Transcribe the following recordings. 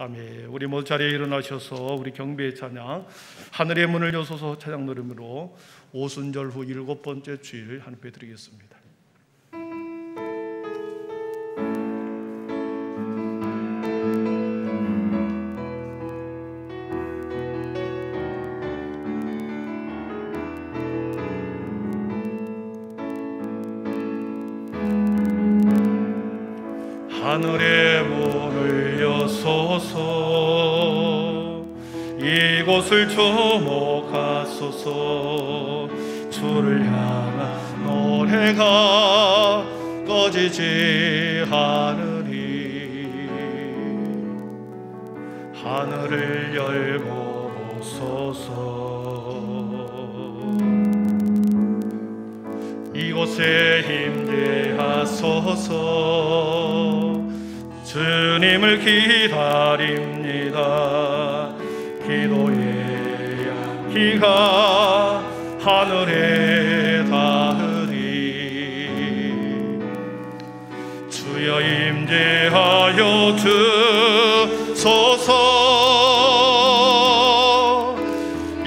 아멘. 우리 모두 자리에 일어나셔서 우리 경배의 찬양 하늘의 문을 여소서 찬양 노래로 오순절 후 7번째 주일 하나님께 드리겠습니다. 하늘의 문을 여소서 이곳을 주목하소서 주를 향한 노래가 꺼지지 않으리 하늘을 열고 보소서 이곳에 임재하소서 주님을 기다립니다. 기도의 향기가 하늘에 닿으리 주여 임재하여 주소서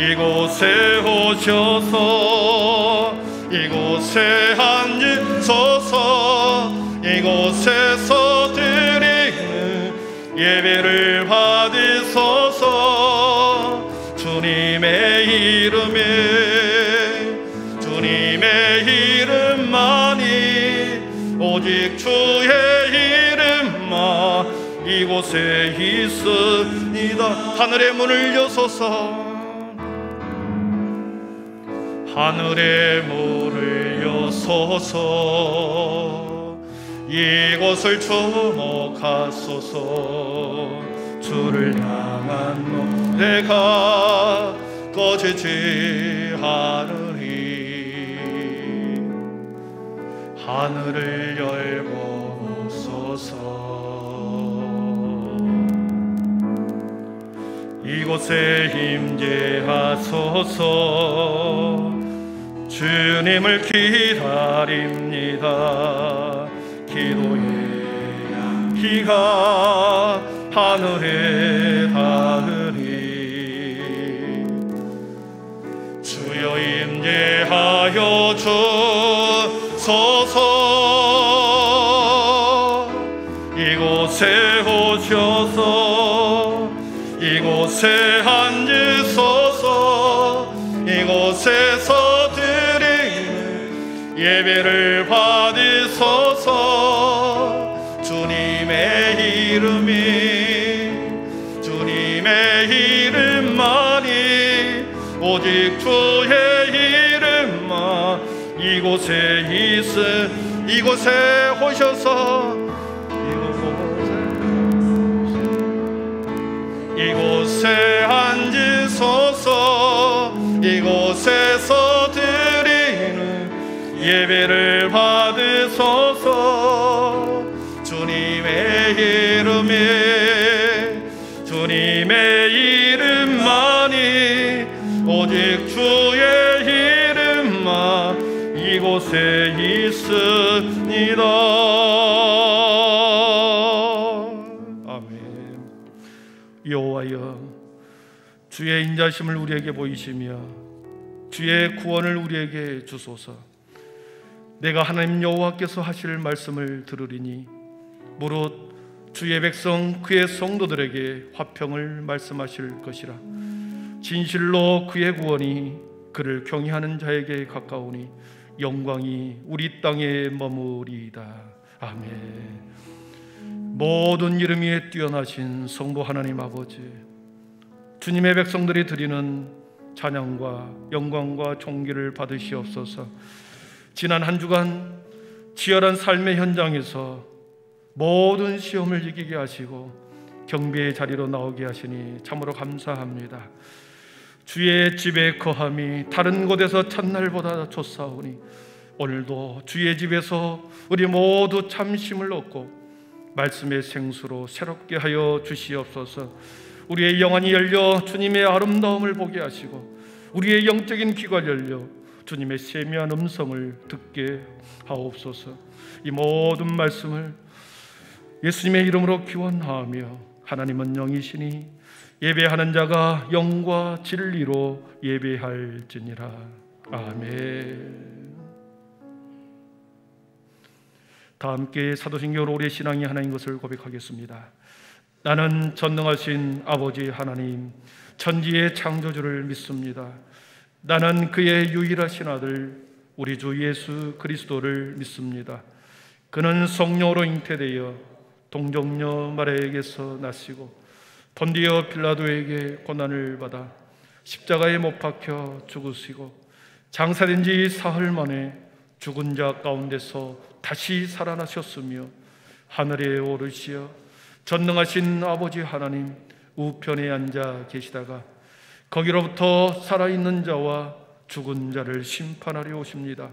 이곳에 오셔서 이곳에 앉으소서 이곳에서 예배를 받으소서 주님의 이름만이 오직 주의 이름만 이곳에 있습니다. 하늘의 문을 여소서 하늘의 문을 여소서 이곳을 주목하소서 주를 향한 노래가 꺼지지 않으리 하늘을 열고 보소서 이곳에 임재하소서 주님을 기다립니다. 기도의 향기가 하늘에 닿으리 주여 임재하여 주소서 이곳에 오셔서 이곳에 앉으소서 이곳에서 드리는 예배를 받으소서 주님의 이름만이 오직 주의 이름만 이곳에 이곳에 오셔서 이곳에 앉으소서 이곳에서 드리는 예배를 받으소서 주님의 이름만이 오직 주의 이름만 이곳에 있습니다. 아멘. 여호와여 주의 인자심을 우리에게 보이시며 주의 구원을 우리에게 주소서. 내가 하나님 여호와께서 하실 말씀을 들으리니 무릇 주의 백성 그의 성도들에게 화평을 말씀하실 것이라. 진실로 그의 구원이 그를 경외하는 자에게 가까우니 영광이 우리 땅에 머무리이다. 아멘. 모든 이름 위에 뛰어나신 성부 하나님 아버지, 주님의 백성들이 드리는 찬양과 영광과 존귀를 받으시옵소서. 지난 한 주간 치열한 삶의 현장에서 모든 시험을 이기게 하시고 경배의 자리로 나오게 하시니 참으로 감사합니다. 주의 집에 거함이 다른 곳에서 첫날보다 좋사오니 오늘도 주의 집에서 우리 모두 참심을 얻고 말씀의 생수로 새롭게 하여 주시옵소서. 우리의 영안이 열려 주님의 아름다움을 보게 하시고 우리의 영적인 귀가 열려 주님의 세미한 음성을 듣게 하옵소서. 이 모든 말씀을 예수님의 이름으로 기원하며 하나님은 영이시니 예배하는 자가 영과 진리로 예배할지니라. 아멘. 다 함께 사도신경으로 우리의 신앙이 하나인 것을 고백하겠습니다. 나는 전능하신 아버지 하나님, 천지의 창조주를 믿습니다. 나는 그의 유일하신 아들 우리 주 예수 그리스도를 믿습니다. 그는 성령으로 잉태되어 동정녀 마리아에게서 나시고 본디오 빌라도에게 고난을 받아 십자가에 못 박혀 죽으시고 장사된 지 사흘 만에 죽은 자 가운데서 다시 살아나셨으며 하늘에 오르시어 전능하신 아버지 하나님 우편에 앉아 계시다가 거기로부터 살아있는 자와 죽은 자를 심판하려 오십니다.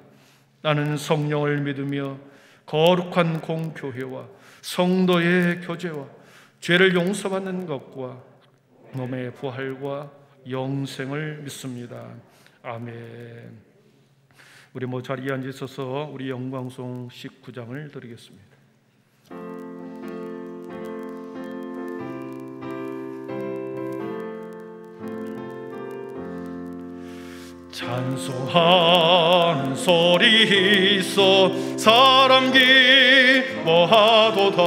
나는 성령을 믿으며 거룩한 공교회와 성도의 교제와 죄를 용서받는 것과 몸의 부활과 영생을 믿습니다. 아멘. 우리 자리에 앉으셔서 우리 영광송 19장을 드리겠습니다. 찬송하는 소리 있어 사람 기뻐하도다.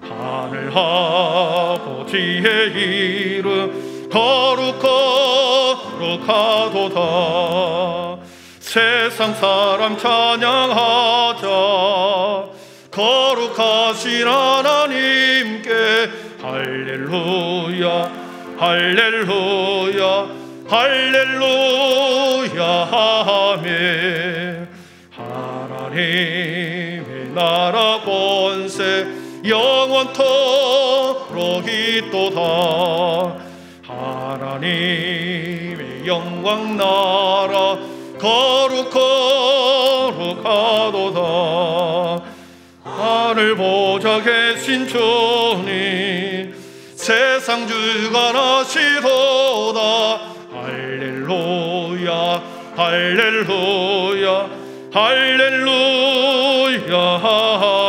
하늘 아버지의 이름 거룩하도다. 세상 사람 찬양하자. 거룩하신 하나님께 할렐루야 할렐루야 할렐루야 아멘. 하나님의 나라 권세 영원토록 있도다. 하나님의 영광 나라 거룩하도다. 하늘 보좌 계신 주님 세상 주관하시도다. 할렐루야 할렐루야 할렐루야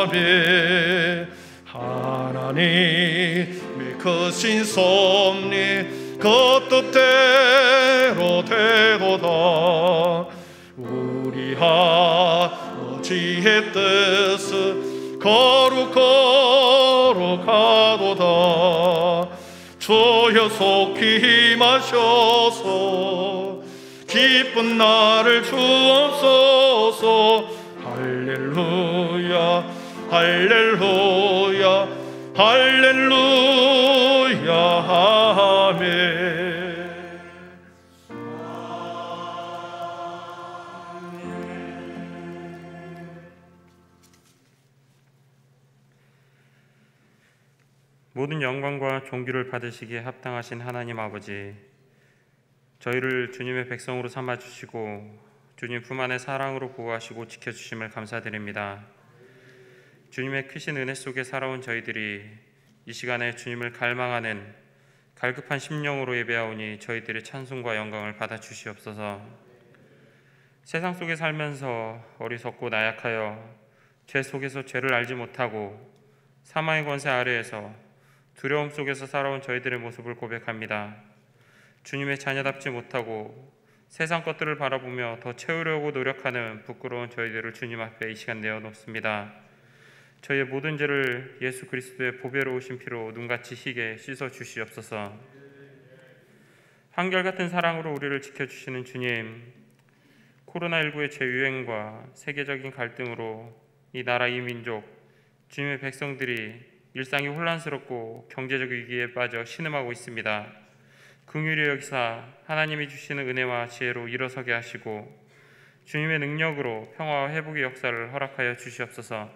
아멘. 하나님의 크신 섭리 그 뜻대로 되도다. 우리 아버지의 뜻은 거룩하도다. 주여 속히 임하셔서 기쁜 날을 주옵소서. 할렐루야 할렐루야 할렐루야 아멘. 모든 영광과 존귀를 받으시기에 합당하신 하나님 아버지, 저희를 주님의 백성으로 삼아주시고 주님 품 안에 사랑으로 보호하시고 지켜주심을 감사드립니다. 주님의 크신 은혜 속에 살아온 저희들이 이 시간에 주님을 갈망하는 갈급한 심령으로 예배하오니 저희들의 찬송과 영광을 받아주시옵소서. 세상 속에 살면서 어리석고 나약하여 죄 속에서 죄를 알지 못하고 사망의 권세 아래에서 두려움 속에서 살아온 저희들의 모습을 고백합니다. 주님의 자녀답지 못하고 세상 것들을 바라보며 더 채우려고 노력하는 부끄러운 저희들을 주님 앞에 이 시간 내어놓습니다. 저희의 모든 죄를 예수 그리스도의 보배로우신 피로 눈같이 희게 씻어 주시옵소서. 한결같은 사랑으로 우리를 지켜주시는 주님, 코로나19의 재유행과 세계적인 갈등으로 이 나라 이 민족, 주님의 백성들이 일상이 혼란스럽고 경제적 위기에 빠져 신음하고 있습니다. 긍휼히 여기사 하나님이 주시는 은혜와 지혜로 일어서게 하시고 주님의 능력으로 평화와 회복의 역사를 허락하여 주시옵소서.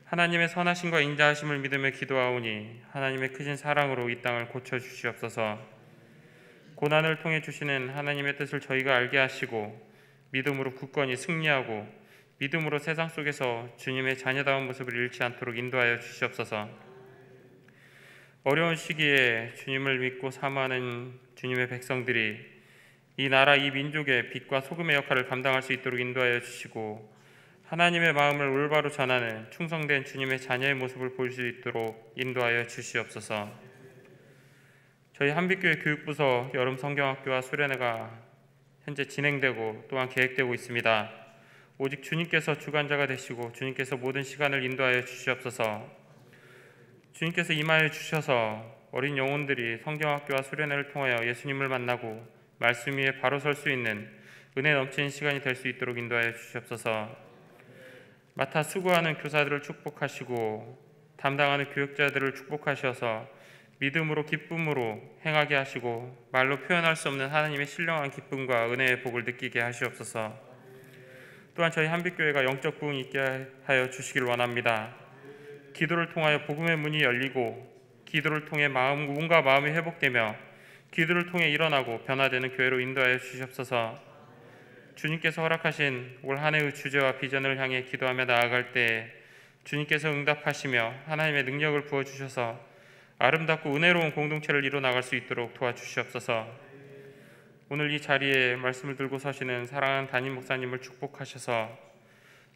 하나님의 선하심과 인자하심을 믿으며 기도하오니 하나님의 크신 사랑으로 이 땅을 고쳐주시옵소서. 고난을 통해 주시는 하나님의 뜻을 저희가 알게 하시고 믿음으로 굳건히 승리하고 믿음으로 세상 속에서 주님의 자녀다운 모습을 잃지 않도록 인도하여 주시옵소서. 어려운 시기에 주님을 믿고 사모하는 주님의 백성들이 이 나라 이 민족의 빛과 소금의 역할을 감당할 수 있도록 인도하여 주시고 하나님의 마음을 올바로 전하는 충성된 주님의 자녀의 모습을 볼 수 있도록 인도하여 주시옵소서. 저희 한빛교회 교육부서 여름 성경학교와 수련회가 현재 진행되고 또한 계획되고 있습니다. 오직 주님께서 주관자가 되시고 주님께서 모든 시간을 인도하여 주시옵소서. 주님께서 임하여 주셔서 어린 영혼들이 성경학교와 수련회를 통하여 예수님을 만나고 말씀 위에 바로 설 수 있는 은혜 넘치는 시간이 될 수 있도록 인도하여 주시옵소서. 맡아 수고하는 교사들을 축복하시고 담당하는 교육자들을 축복하셔서 믿음으로 기쁨으로 행하게 하시고 말로 표현할 수 없는 하나님의 신령한 기쁨과 은혜의 복을 느끼게 하시옵소서. 또한 저희 한빛교회가 영적 부흥이 있게 하여 주시길 원합니다. 기도를 통하여 복음의 문이 열리고 기도를 통해 몸과 마음이 회복되며 기도를 통해 일어나고 변화되는 교회로 인도하여 주시옵소서. 주님께서 허락하신 올 한 해의 주제와 비전을 향해 기도하며 나아갈 때 주님께서 응답하시며 하나님의 능력을 부어주셔서 아름답고 은혜로운 공동체를 이뤄나갈 수 있도록 도와주시옵소서. 오늘 이 자리에 말씀을 들고 서시는 사랑하는 담임 목사님을 축복하셔서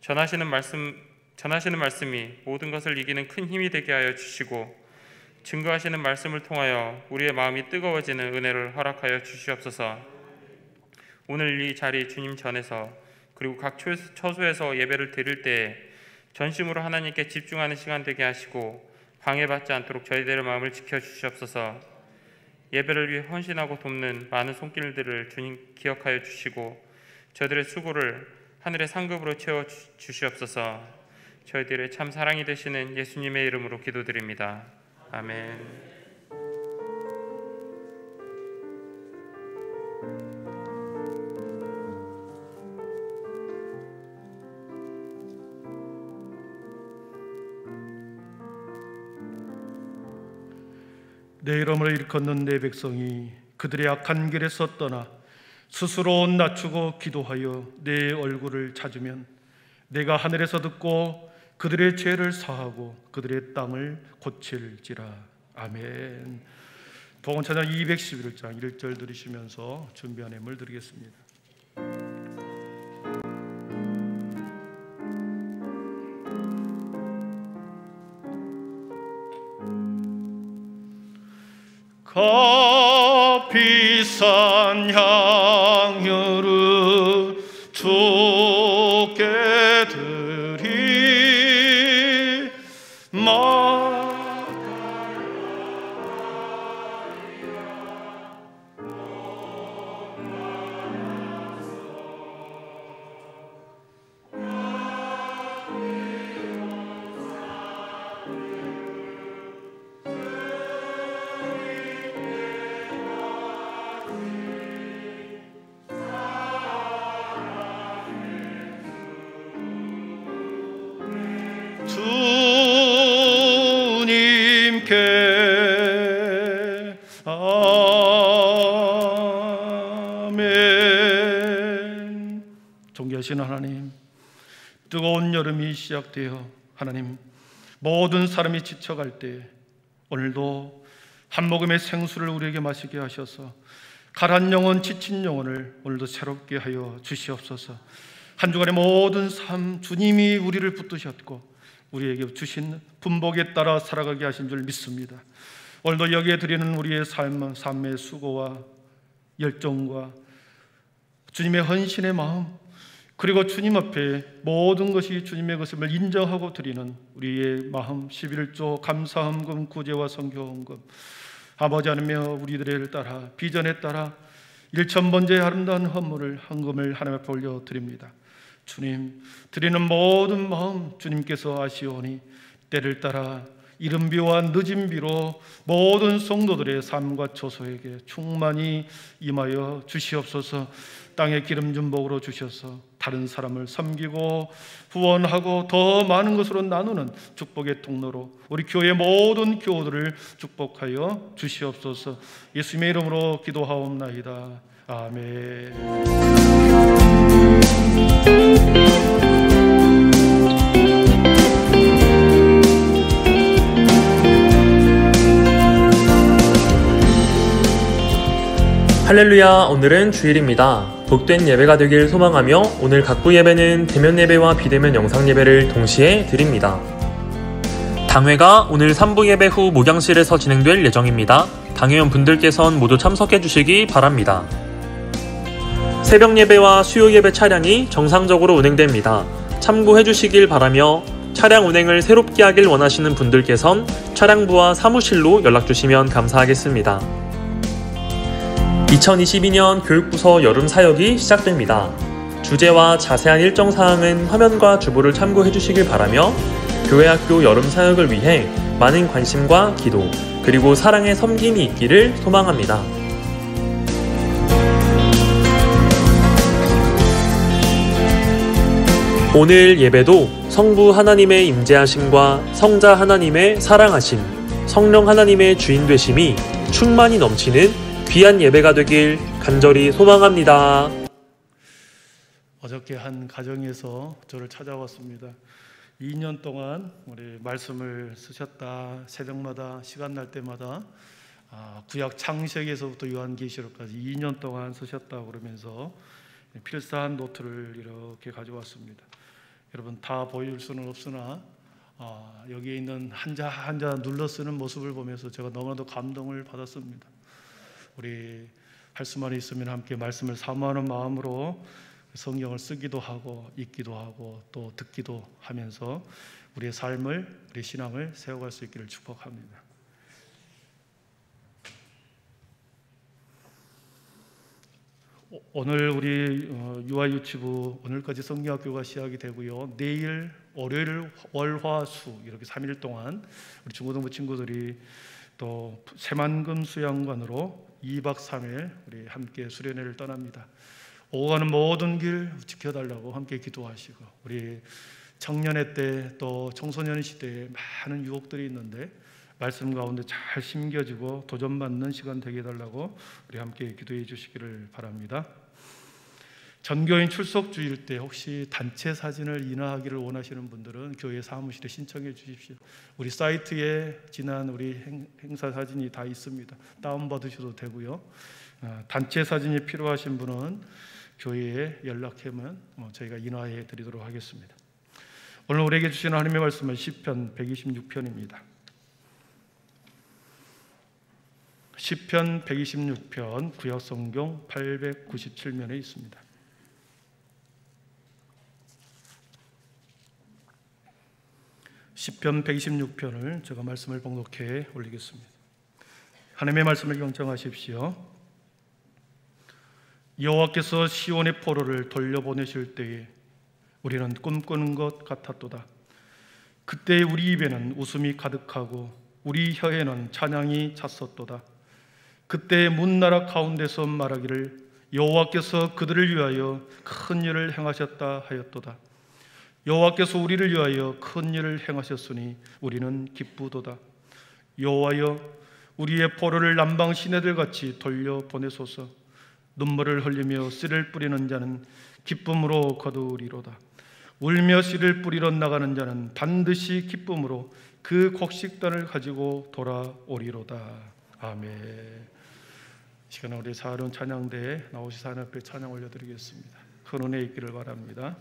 전하시는 말씀이 모든 것을 이기는 큰 힘이 되게 하여 주시고 증거하시는 말씀을 통하여 우리의 마음이 뜨거워지는 은혜를 허락하여 주시옵소서. 오늘 이 자리 주님 전에서 그리고 각 처소에서 예배를 드릴 때 전심으로 하나님께 집중하는 시간 되게 하시고 방해받지 않도록 저희들의 마음을 지켜주시옵소서. 예배를 위해 헌신하고 돕는 많은 손길들을 주님 기억하여 주시고 저들의 수고를 하늘의 상급으로 채워주시옵소서. 저희들의 참 사랑이 되시는 예수님의 이름으로 기도드립니다. 아멘. 내 이름을 일컫는 내 백성이 그들의 악한 길에서 떠나 스스로 낮추고 기도하여 내 얼굴을 찾으면 내가 하늘에서 듣고 그들의 죄를 사하고 그들의 땅을 고칠지라. 아멘. 복음찬양 211장 1절 들으시면서 준비한 예물 드리겠습니다. 값비싼 향유를 주께 드리 주님께 아멘. 존귀하신 하나님, 뜨거운 여름이 시작되어 하나님 모든 사람이 지쳐갈 때 오늘도 한 모금의 생수를 우리에게 마시게 하셔서 가란 영혼, 지친 영혼을 오늘도 새롭게 하여 주시옵소서. 한 주간의 모든 삶 주님이 우리를 붙드셨고 우리에게 주신 분복에 따라 살아가게 하신 줄 믿습니다. 오늘도 여기에 드리는 우리의 삶의 수고와 열정과 주님의 헌신의 마음, 그리고 주님 앞에 모든 것이 주님의 것임을 인정하고 드리는 우리의 마음, 11조 감사헌금, 구제와 선교헌금, 아버지 하나님여 우리들을 따라 비전에 따라 1,000번째 아름다운 헌금을 하나님 앞에 올려드립니다. 주님, 드리는 모든 마음 주님께서 아시오니 때를 따라 이른 비와 늦은 비로 모든 성도들의 삶과 처소에게 충만히 임하여 주시옵소서. 땅에 기름진 복으로 주셔서 다른 사람을 섬기고 후원하고 더 많은 것으로 나누는 축복의 통로로 우리 교회 모든 교우들을 축복하여 주시옵소서. 예수님의 이름으로 기도하옵나이다. 아멘. 할렐루야, 오늘은 주일입니다. 복된 예배가 되길 소망하며 오늘 각부 예배는 대면 예배와 비대면 영상 예배를 동시에 드립니다. 당회가 오늘 3부 예배 후 목양실에서 진행될 예정입니다. 당회원 분들께선 모두 참석해 주시기 바랍니다. 새벽 예배와 수요 예배 차량이 정상적으로 운행됩니다. 참고해 주시길 바라며 차량 운행을 새롭게 하길 원하시는 분들께선 차량부와 사무실로 연락 주시면 감사하겠습니다. 2022년 교육부서 여름 사역이 시작됩니다. 주제와 자세한 일정 사항은 화면과 주보를 참고해 주시길 바라며 교회학교 여름 사역을 위해 많은 관심과 기도 그리고 사랑의 섬김이 있기를 소망합니다. 오늘 예배도 성부 하나님의 임재하심과 성자 하나님의 사랑하심, 성령 하나님의 주인 되심이 충만히 넘치는 귀한 예배가 되길 간절히 소망합니다. 어저께 한 가정에서 저를 찾아왔습니다. 2년 동안 우리 말씀을 쓰셨다. 새벽마다 시간 날 때마다 구약 창세기에서부터 요한계시록까지 2년 동안 쓰셨다 그러면서 필사한 노트를 이렇게 가져왔습니다. 여러분 다 보여줄 수는 없으나 여기에 있는 한자 한자 눌러 쓰는 모습을 보면서 제가 너무나도 감동을 받았습니다. 우리 할 수만 있으면 함께 말씀을 사모하는 마음으로 성경을 쓰기도 하고 읽기도 하고 또 듣기도 하면서 우리의 삶을 우리 신앙을 세워갈 수 있기를 축복합니다. 오늘 우리 유아유치부 오늘까지 성경학교가 시작이 되고요. 내일 월요일 월화수 이렇게 3일 동안 우리 중고등부 친구들이 또 새만금 수양관으로 2박 3일 우리 함께 수련회를 떠납니다. 오고 가는 모든 길 지켜달라고 함께 기도하시고 우리 청년회 때 또 청소년 시대에 많은 유혹들이 있는데 말씀 가운데 잘 심겨지고 도전받는 시간 되게 해달라고 우리 함께 기도해 주시기를 바랍니다. 전교인 출석 주일 때 혹시 단체 사진을 인화하기를 원하시는 분들은 교회 사무실에 신청해 주십시오. 우리 사이트에 지난 우리 행사 사진이 다 있습니다. 다운받으셔도 되고요. 단체 사진이 필요하신 분은 교회에 연락하면 저희가 인화해 드리도록 하겠습니다. 오늘 우리에게 주시는 하나님의 말씀은 시편 126편입니다. 시편 126편 구약성경 897면에 있습니다. 시편 126편을 제가 말씀을 봉독해 올리겠습니다. 하나님의 말씀을 경청하십시오. 여호와께서 시온의 포로를 돌려보내실 때에 우리는 꿈꾸는 것 같았도다. 그때 우리 입에는 웃음이 가득하고 우리 혀에는 찬양이 찼었도다. 그때 문나라 가운데서 말하기를 여호와께서 그들을 위하여 큰 일을 행하셨다 하였도다. 여호와께서 우리를 위하여 큰 일을 행하셨으니 우리는 기쁘도다. 여호와여 우리의 포로를 남방 시내들같이 돌려보내소서. 눈물을 흘리며 씨를 뿌리는 자는 기쁨으로 거두리로다. 울며 씨를 뿌리러 나가는 자는 반드시 기쁨으로 그 곡식단을 가지고 돌아오리로다. 아멘. 시간에 우리 사하론 찬양대에 나오시 하나님 앞에 찬양 올려드리겠습니다. 큰 은혜 있기를 바랍니다.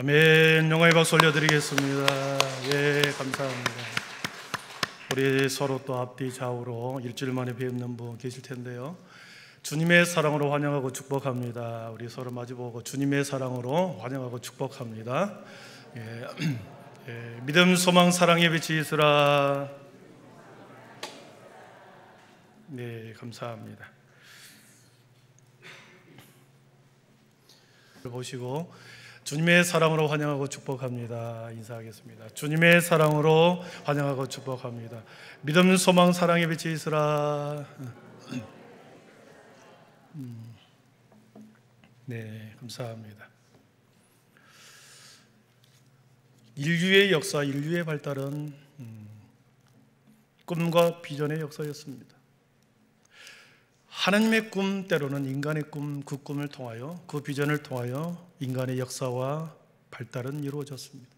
아멘. 영광의 박수 올려드리겠습니다. 예, 감사합니다. 우리 서로 또 앞뒤 좌우로 일주일 만에 뵙는 분 계실 텐데요. 주님의 사랑으로 환영하고 축복합니다. 우리 서로 마주보고 주님의 사랑으로 환영하고 축복합니다. 믿음, 소망, 사랑의 빛이 있으라. 네, 감사합니다. 보시고 주님의 사랑으로 환영하고 축복합니다. 인사하겠습니다. 주님의 사랑으로 환영하고 축복합니다. 믿음, 소망, 사랑의 빛이 있으라. 네, 감사합니다. 인류의 역사, 인류의 발달은 꿈과 비전의 역사였습니다. 하나님의 꿈, 때로는 인간의 꿈, 그 꿈을 통하여, 그 비전을 통하여 인간의 역사와 발달은 이루어졌습니다.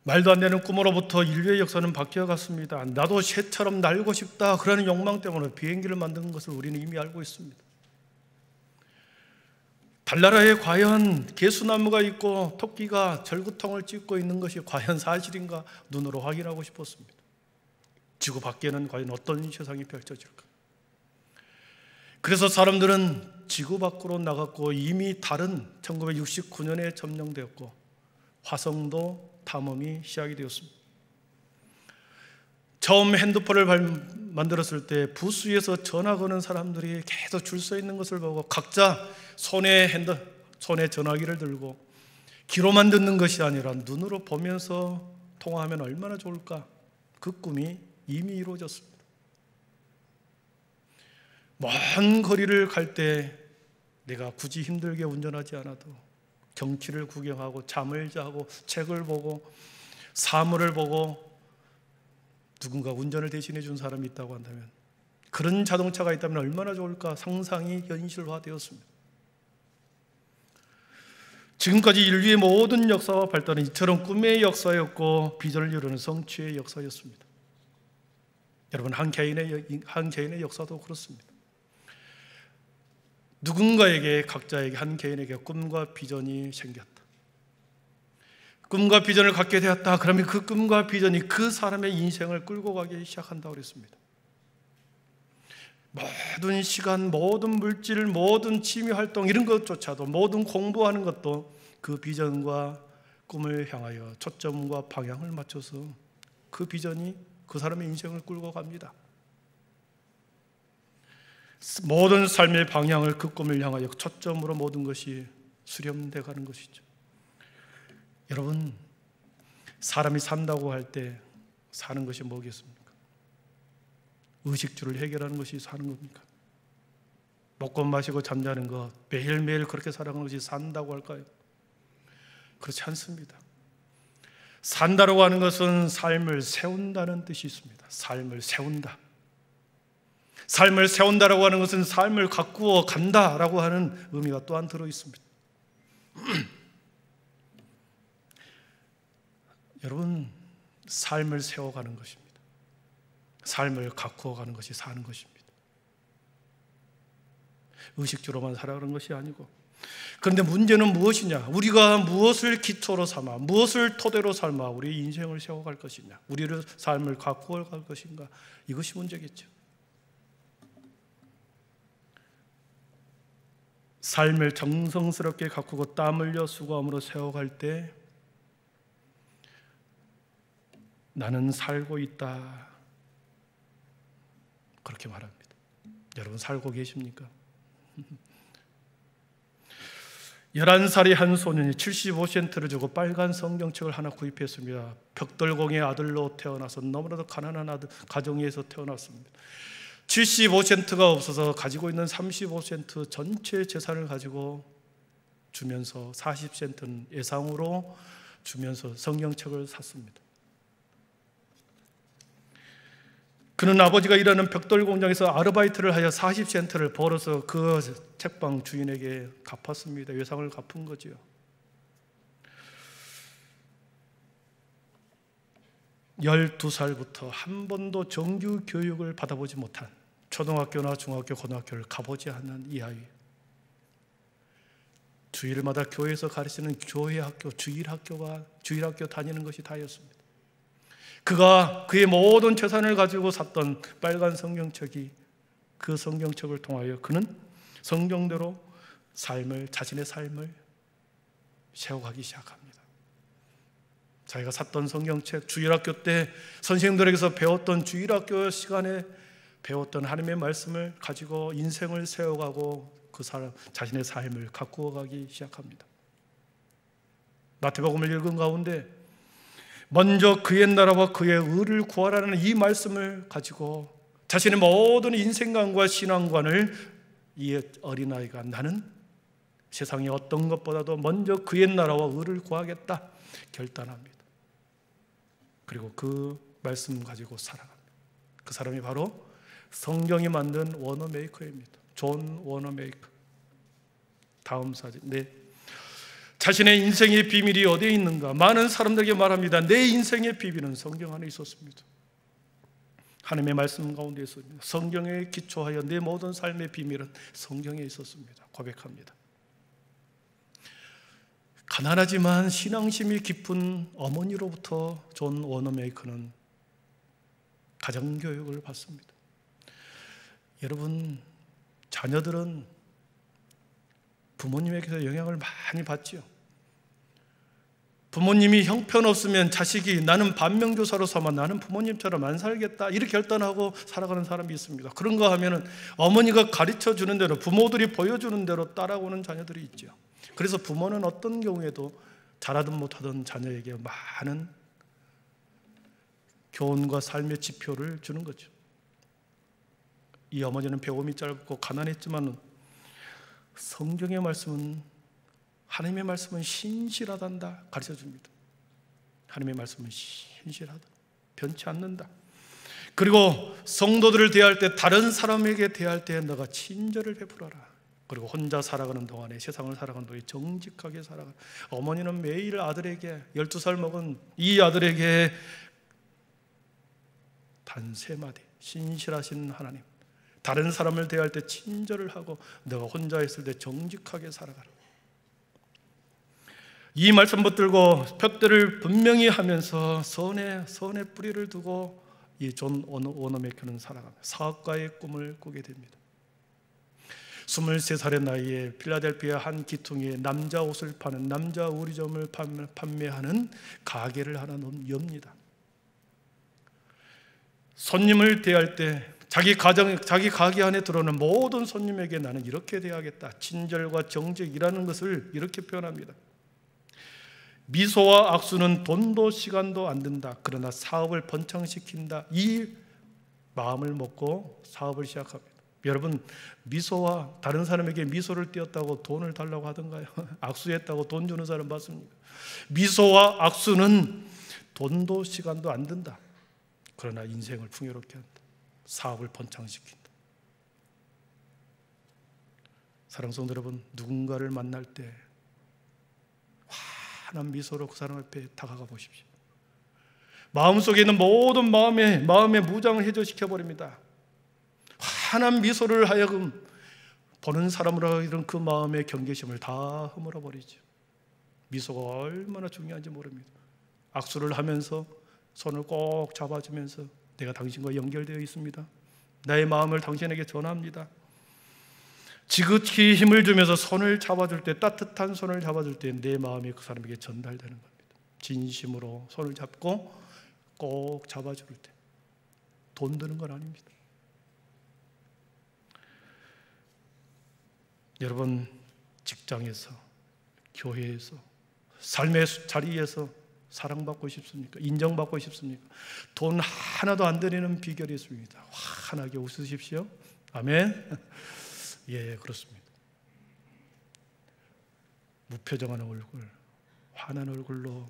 말도 안 되는 꿈으로부터 인류의 역사는 바뀌어갔습니다. 나도 새처럼 날고 싶다 그러는 욕망 때문에 비행기를 만든 것을 우리는 이미 알고 있습니다. 달나라에 과연 개수나무가 있고 토끼가 절구통을 찢고 있는 것이 과연 사실인가 눈으로 확인하고 싶었습니다. 지구 밖에는 과연 어떤 세상이 펼쳐질까? 그래서 사람들은 지구 밖으로 나갔고 이미 달은 1969년에 점령되었고 화성도 탐험이 시작이 되었습니다. 처음 핸드폰을 만들었을 때 부스에서 전화 거는 사람들이 계속 줄 서 있는 것을 보고 각자 손에 전화기를 들고 귀로만 듣는 것이 아니라 눈으로 보면서 통화하면 얼마나 좋을까? 그 꿈이 이미 이루어졌습니다. 먼 거리를 갈 때 내가 굳이 힘들게 운전하지 않아도 경치를 구경하고 잠을 자고 책을 보고 사물을 보고 누군가 운전을 대신해 준 사람이 있다고 한다면, 그런 자동차가 있다면 얼마나 좋을까? 상상이 현실화되었습니다. 지금까지 인류의 모든 역사와 발달은 이처럼 꿈의 역사였고 비전을 이루는 성취의 역사였습니다. 여러분, 한 개인의 역사도 그렇습니다. 누군가에게, 각자에게, 한 개인에게 꿈과 비전이 생겼다. 꿈과 비전을 갖게 되었다. 그러면 그 꿈과 비전이 그 사람의 인생을 끌고 가기 시작한다고 그랬습니다. 모든 시간, 모든 물질, 모든 취미 활동 이런 것조차도, 모든 공부하는 것도 그 비전과 꿈을 향하여 초점과 방향을 맞춰서 그 비전이 그 사람의 인생을 끌고 갑니다. 모든 삶의 방향을 그 꿈을 향하여 초점으로 모든 것이 수렴돼 가는 것이죠. 여러분, 사람이 산다고 할 때 사는 것이 뭐겠습니까? 의식주를 해결하는 것이 사는 겁니까? 먹고 마시고 잠자는 것, 매일매일 그렇게 살아가는 것이 산다고 할까요? 그렇지 않습니다. 산다라고 하는 것은 삶을 세운다는 뜻이 있습니다. 삶을 세운다. 삶을 세운다라고 하는 것은 삶을 가꾸어 간다라고 하는 의미가 또한 들어 있습니다. 여러분, 삶을 세워가는 것입니다. 삶을 가꾸어 가는 것이 사는 것입니다. 의식주로만 살아가는 것이 아니고. 그런데 문제는 무엇이냐? 우리가 무엇을 기초로 삼아, 무엇을 토대로 삼아 우리 인생을 세워갈 것이냐? 우리를 삶을 가꾸어 갈 것인가? 이것이 문제겠죠. 삶을 정성스럽게 가꾸고 땀 흘려 수고함으로 세워갈 때 나는 살고 있다, 그렇게 말합니다. 여러분, 살고 계십니까? 11살의 한 소년이 75센트를 주고 빨간 성경책을 하나 구입했습니다. 벽돌공의 아들로 태어나서 너무나도 가난한 가정에서 태어났습니다. 75센트가 없어서 가지고 있는 35센트 전체 재산을 가지고 주면서 40센트는 예상으로 주면서 성경책을 샀습니다. 그는 아버지가 일하는 벽돌 공장에서 아르바이트를 하여 40센트를 벌어서 그 책방 주인에게 갚았습니다. 예상을 갚은 거죠. (12살부터) 한 번도 정규 교육을 받아보지 못한, 초등학교나 중학교, 고등학교를 가보지 않는 이 아이, 주일마다 교회에서 가르치는 교회 학교, 주일 학교 다니는 것이 다였습니다. 그가 그의 모든 재산을 가지고 샀던 빨간 성경책이, 그 성경책을 통하여 그는 성경대로 자신의 삶을 세워가기 시작합니다. 자기가 샀던 성경책, 주일학교 때 선생님들에게서 배웠던 주일학교 시간에 배웠던 하나님의 말씀을 가지고 인생을 세워가고 그 사람 자신의 삶을 가꾸어가기 시작합니다. 마태복음을 읽은 가운데 먼저 그의 나라와 그의 의를 구하라는 이 말씀을 가지고 자신의 모든 인생관과 신앙관을 이 어린아이가 나는 세상의 어떤 것보다도 먼저 그의 나라와 의를 구하겠다 결단합니다. 그리고 그 말씀 가지고 살아갑니다. 그 사람이 바로 성경이 만든 워너메이커입니다. 존 워너메이커. 다음 사진. 자신의 인생의 비밀이 어디에 있는가? 많은 사람들에게 말합니다. 내 인생의 비밀은 성경 안에 있었습니다. 하나님의 말씀 가운데 있었습니다. 성경에 기초하여 내 모든 삶의 비밀은 성경에 있었습니다. 고백합니다. 가난하지만 신앙심이 깊은 어머니로부터 존 워너메이커는 가정교육을 받습니다. 여러분, 자녀들은 부모님에게서 영향을 많이 받지요. 부모님이 형편없으면 자식이 나는 반면교사로 삼아 나는 부모님처럼 안 살겠다 이렇게 결단하고 살아가는 사람이 있습니다. 그런가 하면은 어머니가 가르쳐주는 대로, 부모들이 보여주는 대로 따라오는 자녀들이 있죠. 그래서 부모는 어떤 경우에도 잘하든 못하든 자녀에게 많은 교훈과 삶의 지표를 주는 거죠. 이 어머니는 배움이 짧고 가난했지만 성경의 말씀은, 하나님의 말씀은 신실하단다 가르쳐줍니다. 하나님의 말씀은 신실하다, 변치 않는다. 그리고 성도들을 대할 때, 다른 사람에게 대할 때 너가 친절을 베풀어라. 그리고 혼자 살아가는 동안에, 세상을 살아가는 동안에 정직하게 살아가. 어머니는 매일 아들에게, 12살 먹은 이 아들에게 단 3마디, 신실하신 하나님, 다른 사람을 대할 때 친절을 하고 너가 혼자 있을 때 정직하게 살아가라. 이 말씀 붙들고 푯대를 분명히 하면서 선의 뿌리를 두고 이 존 워너메이커는 살아갑니다. 사업가의 꿈을 꾸게 됩니다. 23살의 나이에 필라델피아 한 기퉁에 남자 옷을 파는, 남자 의류점을 판매하는 가게를 하나 엽니다. 손님을 대할 때 자기 가게 안에 들어오는 모든 손님에게 나는 이렇게 대하겠다. 친절과 정직이라는 것을 이렇게 표현합니다. 미소와 악수는 돈도 시간도 안 든다. 그러나 사업을 번창시킨다. 이 마음을 먹고 사업을 시작합니다. 여러분, 미소와, 다른 사람에게 미소를 띄었다고 돈을 달라고 하던가요? 악수했다고 돈 주는 사람 봤습니까? 미소와 악수는 돈도 시간도 안 든다. 그러나 인생을 풍요롭게 한다. 사업을 번창시킨다. 사랑하는 성도 여러분, 누군가를 만날 때 환한 미소로 그 사람 앞에 다가가 보십시오. 마음속에 있는 모든 마음의 무장을 해소시켜버립니다. 환한 미소를 하여금 보는 사람으로 이런 그 마음의 경계심을 다 허물어버리죠. 미소가 얼마나 중요한지 모릅니다. 악수를 하면서 손을 꼭 잡아주면서 내가 당신과 연결되어 있습니다. 나의 마음을 당신에게 전합니다. 지극히 힘을 주면서 손을 잡아줄 때, 따뜻한 손을 잡아줄 때 내 마음이 그 사람에게 전달되는 겁니다. 진심으로 손을 잡고 꼭 잡아줄 때 돈 드는 건 아닙니다. 여러분, 직장에서, 교회에서, 삶의 자리에서 사랑받고 싶습니까? 인정받고 싶습니까? 돈 하나도 안 드리는 비결이 있습니다. 환하게 웃으십시오. 아멘. 예, 그렇습니다. 무표정한 얼굴, 환한 얼굴로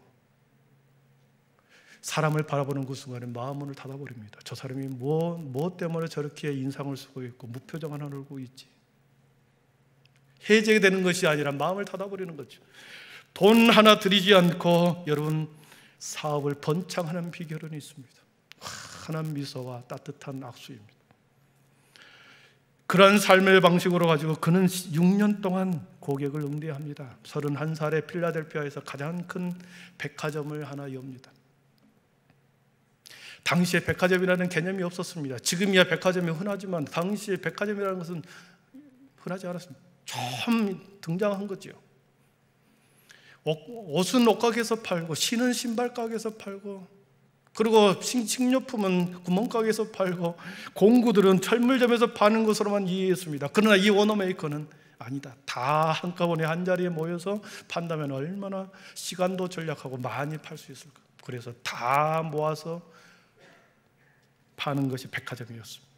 사람을 바라보는 그 순간에 마음문을 닫아버립니다. 저 사람이 뭐 때문에 저렇게 인상을 쓰고 있고 무표정한 얼굴이 있지? 해제되는 것이 아니라 마음을 닫아버리는 거죠. 돈 하나 들이지 않고 여러분, 사업을 번창하는 비결은 있습니다. 환한 미소와 따뜻한 악수입니다. 그런 삶의 방식으로 가지고 그는 6년 동안 고객을 응대합니다. 31살에 필라델피아에서 가장 큰 백화점을 하나 엽니다. 당시에 백화점이라는 개념이 없었습니다. 지금이야 백화점이 흔하지만 당시에 백화점이라는 것은 흔하지 않았습니다. 처음 등장한 거죠. 옷은 옷가게에서 팔고, 신은 신발가게에서 팔고, 그리고 식료품은 구멍가게에서 팔고, 공구들은 철물점에서 파는 것으로만 이해했습니다. 그러나 이 워너메이커는 아니다. 다 한꺼번에 한 자리에 모여서 판다면 얼마나 시간도 절약하고 많이 팔 수 있을까. 그래서 다 모아서 파는 것이 백화점이었습니다.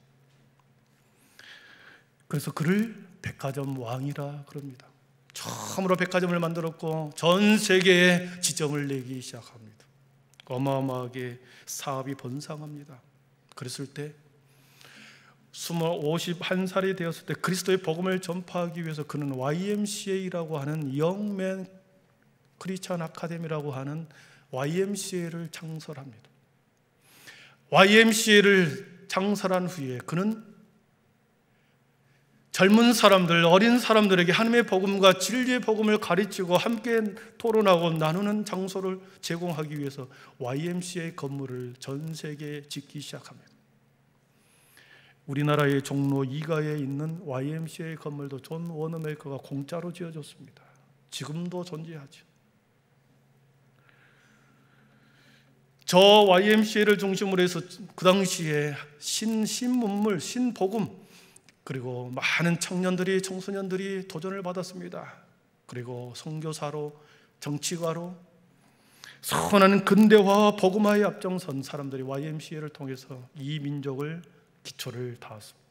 그래서 그를 백화점 왕이라 그럽니다. 처음으로 백화점을 만들었고 전 세계에 지점을 내기 시작합니다. 어마어마하게 사업이 번성합니다. 그랬을 때 51살이 되었을 때 그리스도의 복음을 전파하기 위해서 그는 YMCA라고 하는 영맨 크리스천 아카데미라고 하는 YMCA를 창설합니다. YMCA를 창설한 후에 그는 젊은 사람들, 어린 사람들에게 하나님의 복음과 진리의 복음을 가르치고 함께 토론하고 나누는 장소를 제공하기 위해서 YMCA 건물을 전 세계에 짓기 시작합니다. 우리나라의 종로 2가에 있는 YMCA 건물도 존 워너메이커가 공짜로 지어줬습니다. 지금도 존재하죠. 저 YMCA를 중심으로 해서 그 당시에 신문물, 신복음, 그리고 많은 청년들이, 청소년들이 도전을 받았습니다. 그리고 선교사로, 정치가로 선한 근대화와 복음화에 앞장선 사람들이 YMCA를 통해서 이 민족을 기초를 닿았습니다.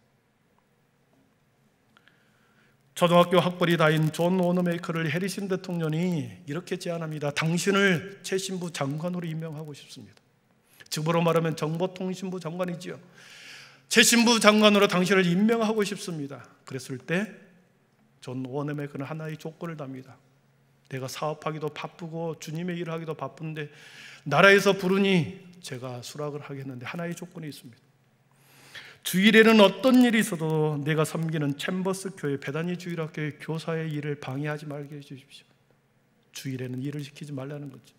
초등학교 학벌이 다인 존 워너메이커를 해리슨 대통령이 이렇게 제안합니다. 당신을 최신부 장관으로 임명하고 싶습니다. 지금으로 말하면 정보통신부 장관이지요. 최신부 장관으로 당신을 임명하고 싶습니다. 그랬을 때 존 워너메이커는 하나의 조건을 답니다. 내가 사업하기도 바쁘고 주님의 일을 하기도 바쁜데 나라에서 부르니 제가 수락을 하겠는데 하나의 조건이 있습니다. 주일에는 어떤 일이 있어도 내가 섬기는 챔버스 교회 베다니 주일학교의 교사의 일을 방해하지 말게 해주십시오. 주일에는 일을 시키지 말라는 거죠.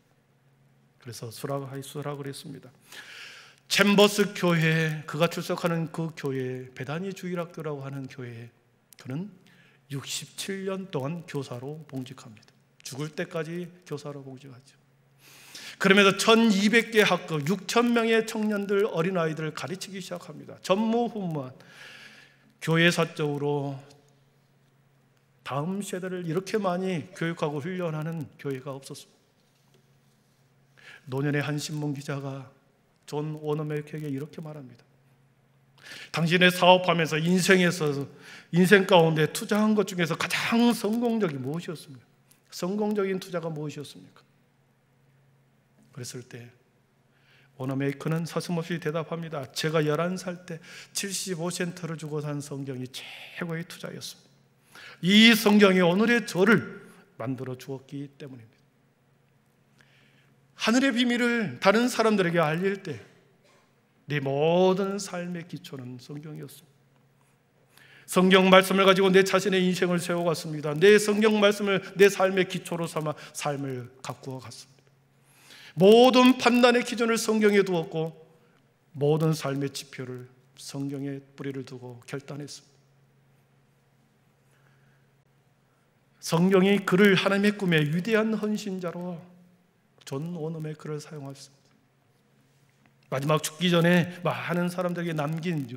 그래서 수락을 했습니다. 챔버스 교회, 그가 출석하는 그 교회, 베다니 주일학교라고 하는 교회에 그는 67년 동안 교사로 봉직합니다. 죽을 때까지 교사로 봉직하죠. 그러면서 1200개 학교, 6000명의 청년들, 어린아이들을 가르치기 시작합니다. 전무후무한 교회사적으로 다음 세대를 이렇게 많이 교육하고 훈련하는 교회가 없었습니다. 노년의 한 신문 기자가 존 워너메이커에게 이렇게 말합니다. 당신의 사업하면서 인생 가운데 투자한 것 중에서 가장 성공적인 무엇이었습니까? 성공적인 투자가 무엇이었습니까? 그랬을 때 워너메이커는 서슴없이 대답합니다. 제가 11살 때 75센트를 주고 산 성경이 최고의 투자였습니다. 이 성경이 오늘의 저를 만들어 주었기 때문입니다. 하늘의 비밀을 다른 사람들에게 알릴 때 내 모든 삶의 기초는 성경이었습니다. 성경 말씀을 가지고 내 자신의 인생을 세워갔습니다. 내 성경 말씀을 내 삶의 기초로 삼아 삶을 가꾸어 갔습니다. 모든 판단의 기준을 성경에 두었고 모든 삶의 지표를 성경에 뿌리를 두고 결단했습니다. 성경이 그를 하나님의 꿈의 위대한 헌신자로 존 워너메이커를 사용했습니다. 마지막 죽기 전에 많은 사람들에게 남긴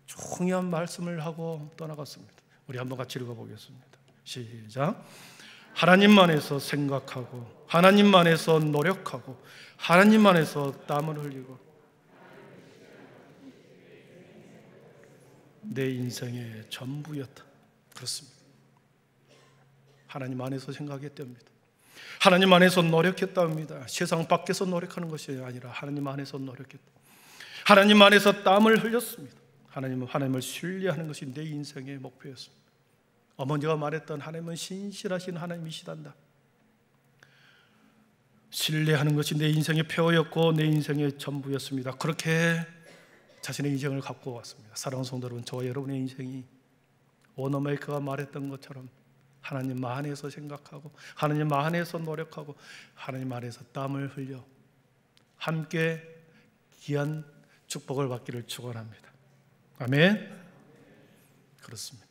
중요한 말씀을 하고 떠나갔습니다. 우리 한번 같이 읽어보겠습니다. 시작. 하나님만에서 생각하고 하나님만에서 노력하고 하나님만에서 땀을 흘리고 내 인생의 전부였다. 그렇습니다. 하나님 안에서 생각했답니다. 하나님 안에서 노력했답니다. 세상 밖에서 노력하는 것이 아니라 하나님 안에서 노력했다. 하나님 안에서 땀을 흘렸습니다. 하나님을 신뢰하는 것이 내 인생의 목표였습니다. 어머니가 말했던 하나님은 신실하신 하나님이시단다. 신뢰하는 것이 내 인생의 표였고 내 인생의 전부였습니다. 그렇게 자신의 인생을 갖고 왔습니다. 사랑하는 성도 여러분, 저와 여러분의 인생이 워너메이커가 말했던 것처럼 하나님 안에서 생각하고 하나님 안에서 노력하고 하나님 안에서 땀을 흘려 함께 귀한 축복을 받기를 축원합니다. 아멘. 그렇습니다.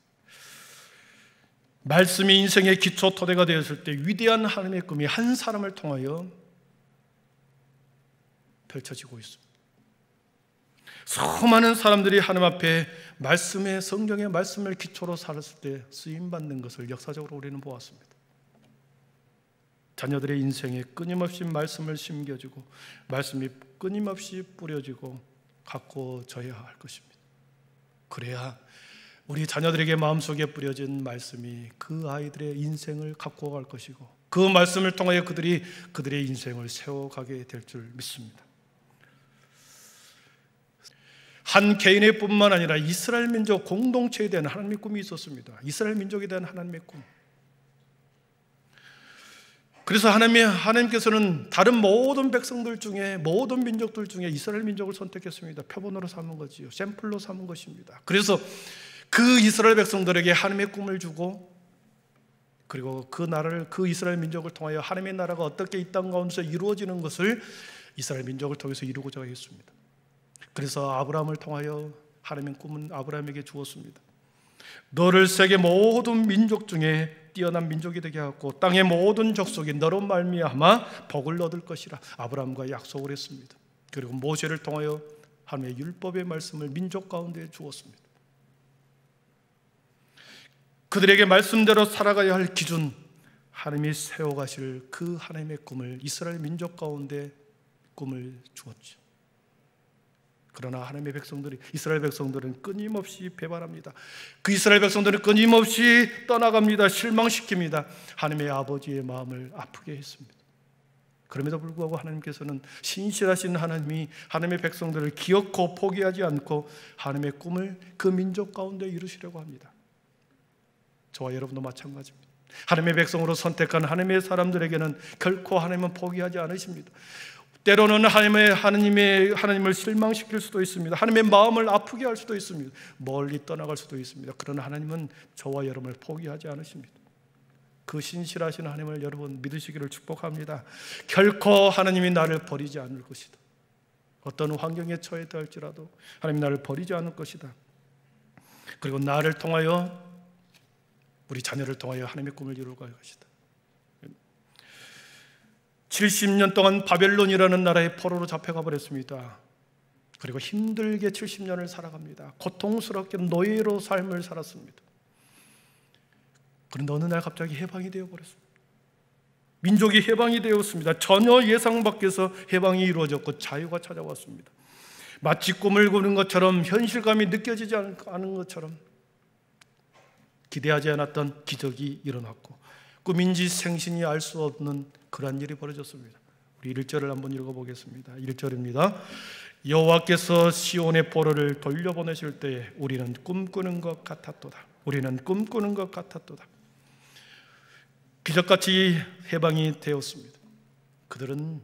말씀이 인생의 기초 토대가 되었을 때 위대한 하나님의 꿈이 한 사람을 통하여 펼쳐지고 있습니다. 수많은 사람들이 하나님 앞에 말씀의 성경의 말씀을 기초로 살았을 때 쓰임받는 것을 역사적으로 우리는 보았습니다. 자녀들의 인생에 끊임없이 말씀을 심겨주고 말씀이 끊임없이 뿌려지고 가꾸어져야 할 것입니다. 그래야 우리 자녀들에게 마음속에 뿌려진 말씀이 그 아이들의 인생을 가꾸어갈 것이고 그 말씀을 통하여 그들의 인생을 세워가게 될 줄 믿습니다. 한 개인의 뿐만 아니라 이스라엘 민족 공동체에 대한 하나님의 꿈이 있었습니다. 이스라엘 민족에 대한 하나님의 꿈. 그래서 하나님께서는 다른 모든 백성들 중에 모든 민족들 중에 이스라엘 민족을 선택했습니다. 표본으로 삼은 거지요. 샘플로 삼은 것입니다. 그래서 그 이스라엘 백성들에게 하나님의 꿈을 주고 그리고 그 이스라엘 민족을 통하여 하나님의 나라가 어떻게 이 땅 가운데서 이루어지는 것을 이스라엘 민족을 통해서 이루고자 했습니다. 그래서 아브라함을 통하여 하나님의 꿈은 아브라함에게 주었습니다. 너를 세계 모든 민족 중에 뛰어난 민족이 되게 하고 땅의 모든 족속이 너로 말미암아 복을 얻을 것이라 아브라함과 약속을 했습니다. 그리고 모세를 통하여 하나님의 율법의 말씀을 민족 가운데 주었습니다. 그들에게 말씀대로 살아가야 할 기준, 하나님이 세워가실 그 하나님의 꿈을 이스라엘 민족 가운데 꿈을 주었죠. 그러나 하나님의 백성들이 이스라엘 백성들은 끊임없이 배반합니다. 그 이스라엘 백성들은 끊임없이 떠나갑니다. 실망시킵니다. 하나님의 아버지의 마음을 아프게 했습니다. 그럼에도 불구하고 하나님께서는 신실하신 하나님이 하나님의 백성들을 기억고 포기하지 않고 하나님의 꿈을 그 민족 가운데 이루시려고 합니다. 저와 여러분도 마찬가지입니다. 하나님의 백성으로 선택한 하나님의 사람들에게는 결코 하나님은 포기하지 않으십니다. 때로는 하나님을 실망시킬 수도 있습니다. 하나님의 마음을 아프게 할 수도 있습니다. 멀리 떠나갈 수도 있습니다. 그러나 하나님은 저와 여러분을 포기하지 않으십니다. 그 신실하신 하나님을 여러분 믿으시기를 축복합니다. 결코 하나님이 나를 버리지 않을 것이다. 어떤 환경에 처해도 할지라도 하나님이 나를 버리지 않을 것이다. 그리고 나를 통하여 우리 자녀를 통하여 하나님의 꿈을 이루어 갈 것이다. 70년 동안 바벨론이라는 나라의 포로로 잡혀가 버렸습니다. 그리고 힘들게 70년을 살아갑니다. 고통스럽게 노예로 삶을 살았습니다. 그런데 어느 날 갑자기 해방이 되어 버렸습니다. 민족이 해방이 되었습니다. 전혀 예상 밖에서 해방이 이루어졌고 자유가 찾아왔습니다. 마치 꿈을 꾸는 것처럼 현실감이 느껴지지 않은 것처럼 기대하지 않았던 기적이 일어났고 꿈인지 생신이 알 수 없는 그러한 일이 벌어졌습니다. 우리 1절을 한번 읽어보겠습니다. 1절입니다. 여호와께서 시온의 포로를 돌려보내실 때에 우리는 꿈꾸는 것 같았도다. 우리는 꿈꾸는 것 같았도다. 기적같이 해방이 되었습니다. 그들은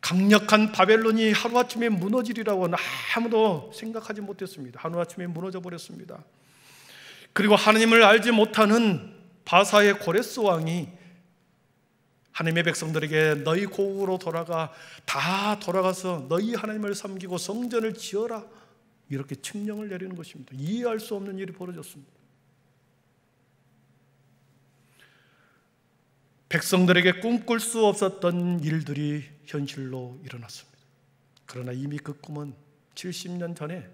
강력한 바벨론이 하루아침에 무너지리라고는 아무도 생각하지 못했습니다. 하루아침에 무너져 버렸습니다. 그리고 하나님을 알지 못하는 바사의 고레스 왕이 하나님의 백성들에게 너희 고국으로 돌아가서 너희 하나님을 섬기고 성전을 지어라 이렇게 칙령을 내리는 것입니다. 이해할 수 없는 일이 벌어졌습니다. 백성들에게 꿈꿀 수 없었던 일들이 현실로 일어났습니다. 그러나 이미 그 꿈은 70년 전에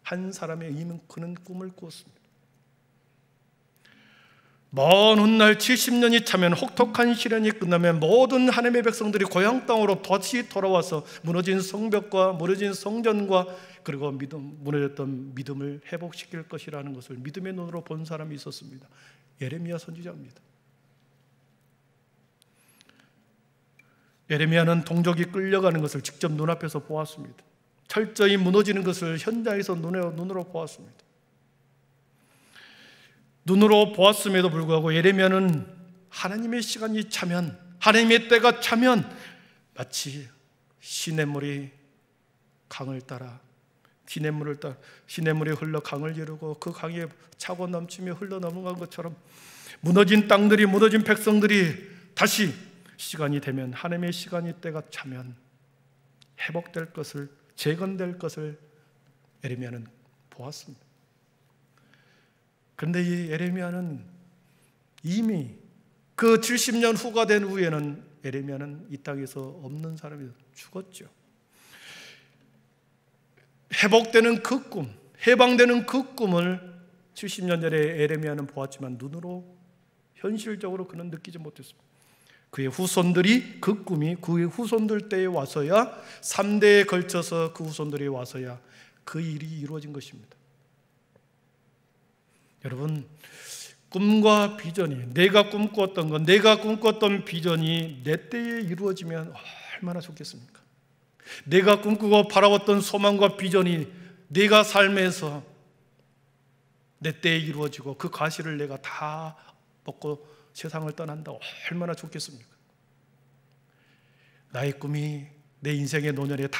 한 사람의 이미 그는 꿈을 꾸었습니다. 먼 훗날 70년이 차면 혹독한 시련이 끝나면 모든 하나님의 백성들이 고향 땅으로 다시 돌아와서 무너진 성벽과 무너진 성전과 그리고 무너졌던 믿음을 회복시킬 것이라는 것을 믿음의 눈으로 본 사람이 있었습니다. 예레미야 선지자입니다. 예레미야는 동족이 끌려가는 것을 직접 눈앞에서 보았습니다. 철저히 무너지는 것을 현장에서 눈으로 보았습니다. 눈으로 보았음에도 불구하고 예레미야는 하나님의 시간이 차면, 하나님의 때가 차면 마치 시냇물이 강을 따라 시냇물이 흘러 강을 이루고 그 강에 차고 넘치며 흘러 넘어간 것처럼 무너진 땅들이, 무너진 백성들이 다시 시간이 되면, 하나님의 시간이 때가 차면 회복될 것을, 재건될 것을 에레미야는 보았습니다. 그런데 이 에레미야는 이미 그 70년 후가 된 후에는 에레미야는 이 땅에서 없는 사람이 죽었죠. 회복되는 그 꿈, 해방되는 그 꿈을 70년 전에 에레미야는 보았지만 눈으로 현실적으로 그는 느끼지 못했습니다. 그의 후손들이, 그 꿈이 그의 후손들 때에 와서야, 3대에 걸쳐서 그 후손들이 와서야 그 일이 이루어진 것입니다. 여러분, 꿈과 비전이, 내가 꿈꿨던 것, 내가 꿈꿨던 비전이 내 때에 이루어지면 얼마나 좋겠습니까? 내가 꿈꾸고 바라봤던 소망과 비전이 내가 삶에서 내 때에 이루어지고 그 과실을 내가 다 먹고 세상을 떠난다, 얼마나 좋겠습니까? 나의 꿈이 내 인생의 노년에 다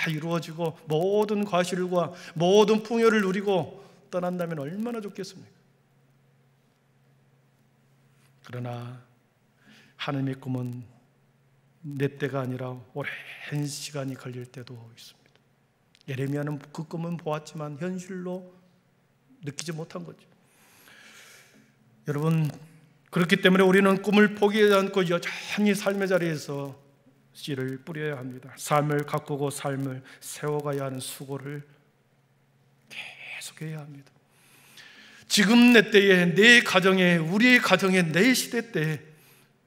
이루어지고 모든 과실과 모든 풍요를 누리고 떠난다면 얼마나 좋겠습니까? 그러나 하나님의 꿈은 내 때가 아니라 오랜 시간이 걸릴 때도 있습니다. 예레미야는 그 꿈은 보았지만 현실로 느끼지 못한 거죠. 여러분, 그렇기 때문에 우리는 꿈을 포기하지 않고 여전히 삶의 자리에서 씨를 뿌려야 합니다. 삶을 가꾸고 삶을 세워가야 하는 수고를 계속해야 합니다. 지금 내 때에, 내 가정에, 우리의 가정에, 내 시대 때에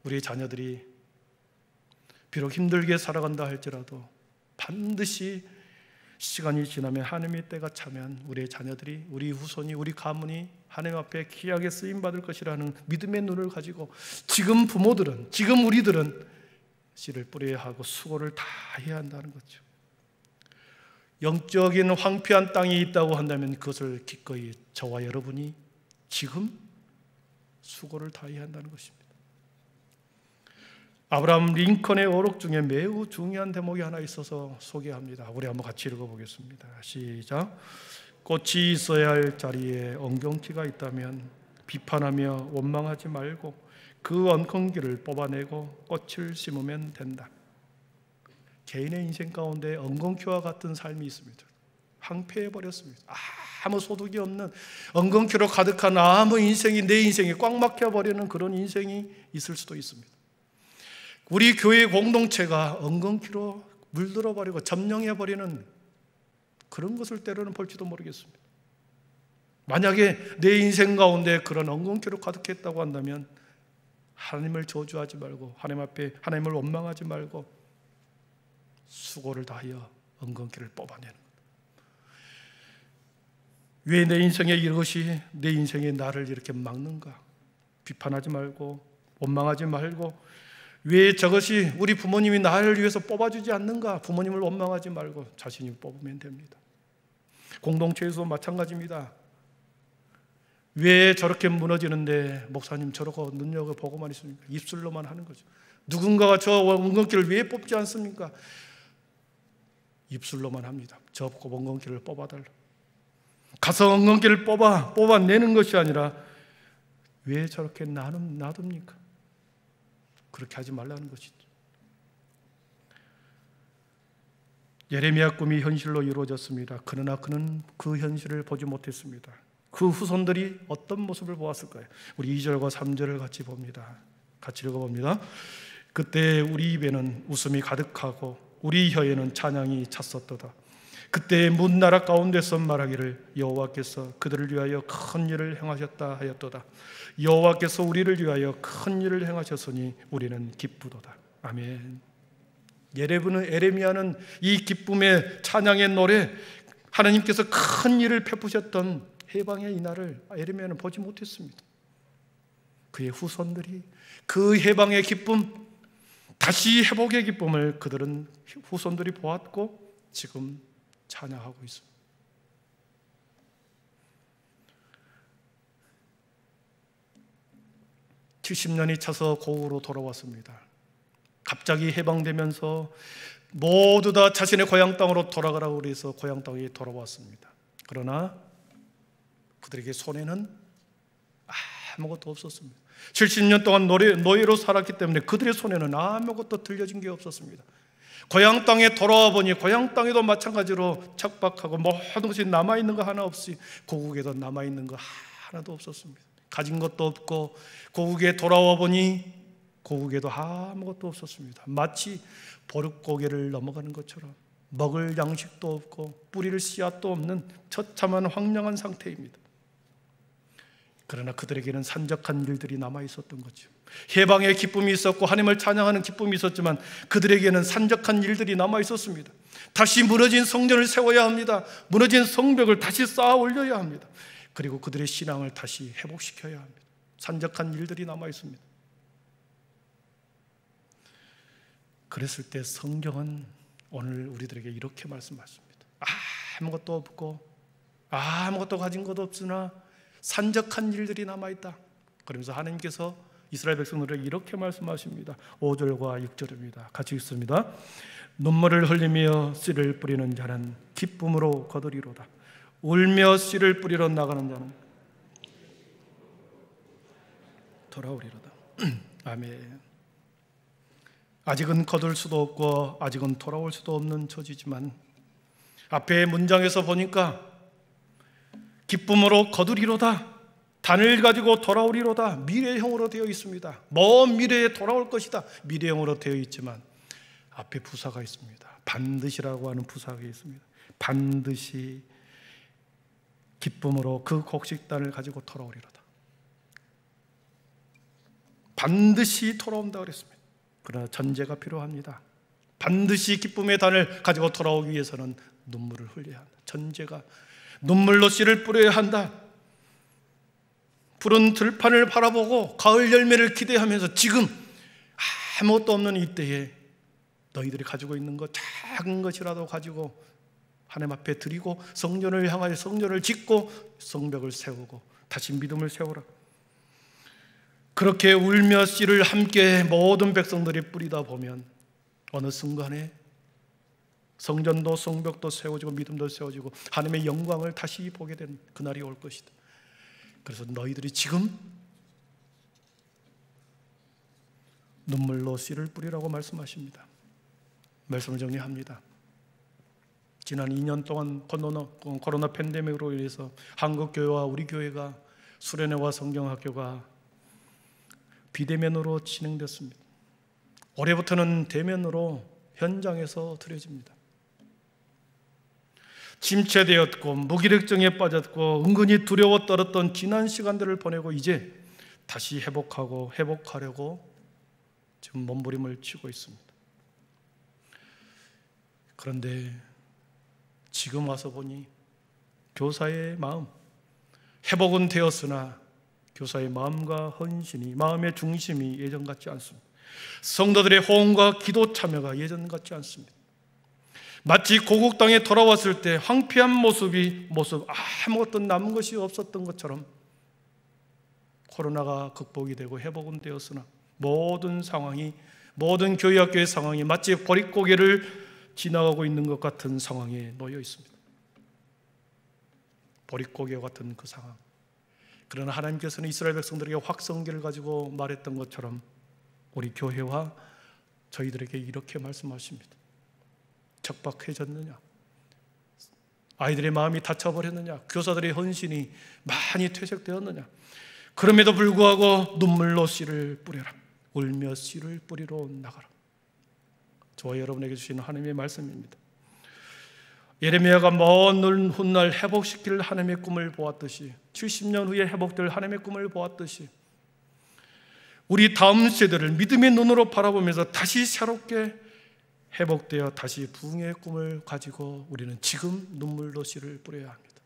우리의 자녀들이 비록 힘들게 살아간다 할지라도 반드시 시간이 지나면, 하나님의 때가 차면 우리의 자녀들이, 우리 후손이, 우리 가문이 하나님 앞에 귀하게 쓰임받을 것이라는 믿음의 눈을 가지고 지금 부모들은, 지금 우리들은 씨를 뿌려야 하고 수고를 다 해야 한다는 거죠. 영적인 황폐한 땅이 있다고 한다면 그것을 기꺼이 저와 여러분이 지금 수고를 다해야 한다는 것입니다. 아브라함 링컨의 어록 중에 매우 중요한 대목이 하나 있어서 소개합니다. 우리 한번 같이 읽어보겠습니다. 시작. 꽃이 있어야 할 자리에 엉겅퀴가 있다면 비판하며 원망하지 말고 그 엉겅퀴를 뽑아내고 꽃을 심으면 된다. 개인의 인생 가운데 엉겅퀴와 같은 삶이 있습니다. 황폐해버렸습니다. 아무 소득이 없는 엉겅퀴로 가득한 아무 인생이, 내 인생이 꽉 막혀버리는 그런 인생이 있을 수도 있습니다. 우리 교회 공동체가 엉겅퀴로 물들어버리고 점령해버리는 그런 것을 때로는 볼지도 모르겠습니다. 만약에 내 인생 가운데 그런 엉겅퀴로 가득했다고 한다면 하나님을 저주하지 말고, 하나님 앞에 하나님을 원망하지 말고 수고를 다하여 엉겅퀴를 뽑아내는 것. 왜 내 인생에 이것이 내 인생에 나를 이렇게 막는가? 비판하지 말고 원망하지 말고, 왜 저것이 우리 부모님이 나를 위해서 뽑아주지 않는가? 부모님을 원망하지 말고 자신이 뽑으면 됩니다. 공동체에서 마찬가지입니다. 왜 저렇게 무너지는데 목사님 저러고 눈여겨보고만 있습니까? 입술로만 하는 거죠. 누군가가 저 엉겅퀴를 왜 뽑지 않습니까? 입술로만 합니다. 저 엉겅퀴를 뽑아달라. 가서 엉겅퀴를 뽑아내는 것이 아니라 왜 저렇게 놔둡니까? 그렇게 하지 말라는 것이죠. 예레미야 꿈이 현실로 이루어졌습니다. 그러나 그는 그 현실을 보지 못했습니다. 그 후손들이 어떤 모습을 보았을까요? 우리 2절과 3절을 같이 봅니다. 같이 읽어봅니다. 그때 우리 입에는 웃음이 가득하고 우리 혀에는 찬양이 찼었도다. 그때 문나라 가운데서 말하기를 여호와께서 그들을 위하여 큰 일을 행하셨다 하였도다. 여호와께서 우리를 위하여 큰 일을 행하셨으니 우리는 기쁘도다. 아멘. 에레미야는 이 기쁨의 찬양의 노래, 하나님께서 큰 일을 베푸셨던 해방의 이날을 에레미야는 보지 못했습니다. 그의 후손들이 그 해방의 기쁨, 다시 회복의 기쁨을 그들은 후손들이 보았고 지금 찬양하고 있습니다. (70년이) 차서 고우로 돌아왔습니다. 갑자기 해방되면서 모두 다 자신의 고향 땅으로 돌아가라고 그래서 고향 땅에 돌아왔습니다. 그러나 그들에게 손에는 아무것도 없었습니다. 70년 동안 노예로 살았기 때문에 그들의 손에는 아무것도 들려진 게 없었습니다. 고향 땅에 돌아와 보니 고향 땅에도 마찬가지로 척박하고 모든 것이 남아있는 거 하나 없이 고국에도 남아있는 거 하나도 없었습니다. 가진 것도 없고 고국에 돌아와 보니 고국에도 아무것도 없었습니다. 마치 보릿고개를 넘어가는 것처럼 먹을 양식도 없고 뿌릴 씨앗도 없는 처참한 황량한 상태입니다. 그러나 그들에게는 산적한 일들이 남아있었던 거죠. 해방의 기쁨이 있었고 하나님을 찬양하는 기쁨이 있었지만 그들에게는 산적한 일들이 남아있었습니다. 다시 무너진 성전을 세워야 합니다. 무너진 성벽을 다시 쌓아 올려야 합니다. 그리고 그들의 신앙을 다시 회복시켜야 합니다. 산적한 일들이 남아있습니다. 그랬을 때 성경은 오늘 우리들에게 이렇게 말씀하십니다. 아무것도 없고 아무것도 가진 것도 없으나 산적한 일들이 남아있다. 그러면서 하나님께서 이스라엘 백성들에게 이렇게 말씀하십니다. 5절과 6절입니다. 같이 읽습니다. 눈물을 흘리며 씨를 뿌리는 자는 기쁨으로 거두리로다. 울며 씨를 뿌리러 나가는 자는 돌아오리로다. 아멘. 아직은 거둘 수도 없고 아직은 돌아올 수도 없는 처지지만 앞에 문장에서 보니까 기쁨으로 거두리로다, 단을 가지고 돌아오리로다, 미래형으로 되어 있습니다. 먼 미래에 돌아올 것이다, 미래형으로 되어 있지만 앞에 부사가 있습니다. 반드시라고 하는 부사가 있습니다. 반드시 기쁨으로 그 곡식단을 가지고 돌아오리로다. 반드시 돌아온다 그랬습니다. 그러나 전제가 필요합니다. 반드시 기쁨의 단을 가지고 돌아오기 위해서는 눈물을 흘려야 한다. 전제가 눈물로 씨를 뿌려야 한다. 푸른 들판을 바라보고 가을 열매를 기대하면서 지금 아무것도 없는 이때에 너희들이 가지고 있는 것 작은 것이라도 가지고 하나님 앞에 드리고 성전을 향하여 성전을 짓고 성벽을 세우고 다시 믿음을 세우라. 그렇게 울며 씨를 함께 모든 백성들이 뿌리다 보면 어느 순간에 성전도 성벽도 세워지고 믿음도 세워지고 하나님의 영광을 다시 보게 된 그날이 올 것이다. 그래서 너희들이 지금 눈물로 씨를 뿌리라고 말씀하십니다. 말씀을 정리합니다. 지난 2년 동안 코로나 팬데믹으로 인해서 한국 교회와 우리 교회가 수련회와 성경학교가 비대면으로 진행됐습니다. 올해부터는 대면으로 현장에서 드려집니다. 침체되었고 무기력증에 빠졌고 은근히 두려워 떨었던 지난 시간들을 보내고 이제 다시 회복하려고 지금 몸부림을 치고 있습니다. 그런데 지금 와서 보니 교사의 마음, 회복은 되었으나 교사의 마음과 헌신이, 마음의 중심이 예전 같지 않습니다. 성도들의 호응과 기도 참여가 예전 같지 않습니다. 마치 고국 땅에 돌아왔을 때 황폐한 모습 아무것도 남은 것이 없었던 것처럼 코로나가 극복이 되고 회복은 되었으나 모든 상황이, 모든 교회학교의 상황이 마치 보릿고개를 지나가고 있는 것 같은 상황에 놓여 있습니다. 보릿고개와 같은 그 상황. 그러나 하나님께서는 이스라엘 백성들에게 확성기를 가지고 말했던 것처럼 우리 교회와 저희들에게 이렇게 말씀하십니다. 척박해졌느냐? 아이들의 마음이 닫혀버렸느냐? 교사들의 헌신이 많이 퇴색되었느냐? 그럼에도 불구하고 눈물로 씨를 뿌려라. 울며 씨를 뿌리러 나가라. 저와 여러분에게 주시는 하나님의 말씀입니다. 예레미야가 먼 훗날 회복시킬 하나님의 꿈을 보았듯이 70년 후에 회복될 하나님의 꿈을 보았듯이 우리 다음 세대를 믿음의 눈으로 바라보면서 다시 새롭게 회복되어 다시 부흥의 꿈을 가지고 우리는 지금 눈물로 씨를 뿌려야 합니다.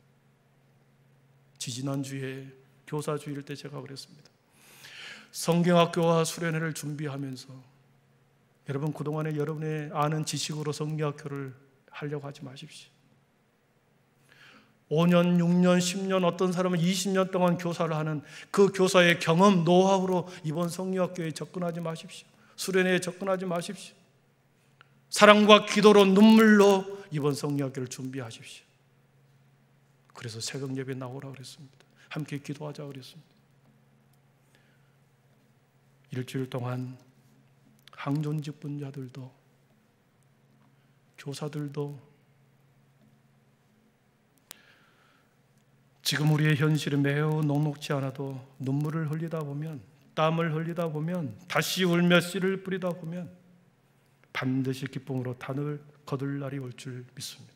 지지난주에 교사주일 때 제가 그랬습니다. 성경학교와 수련회를 준비하면서 여러분 그동안에 여러분의 아는 지식으로 성경학교를 하려고 하지 마십시오. 5년, 6년, 10년, 어떤 사람은 20년 동안 교사를 하는 그 교사의 경험, 노하우로 이번 성경학교에 접근하지 마십시오. 수련회에 접근하지 마십시오. 사랑과 기도로 눈물로 이번 성령학교를 준비하십시오. 그래서 새벽 예배 나오라 그랬습니다. 함께 기도하자 그랬습니다. 일주일 동안 항존 직분자들도 교사들도 지금 우리의 현실이 매우 녹록지 않아도 눈물을 흘리다 보면, 땀을 흘리다 보면, 다시 울며 씨를 뿌리다 보면 반드시 기쁨으로 단을 거둘 날이 올 줄 믿습니다.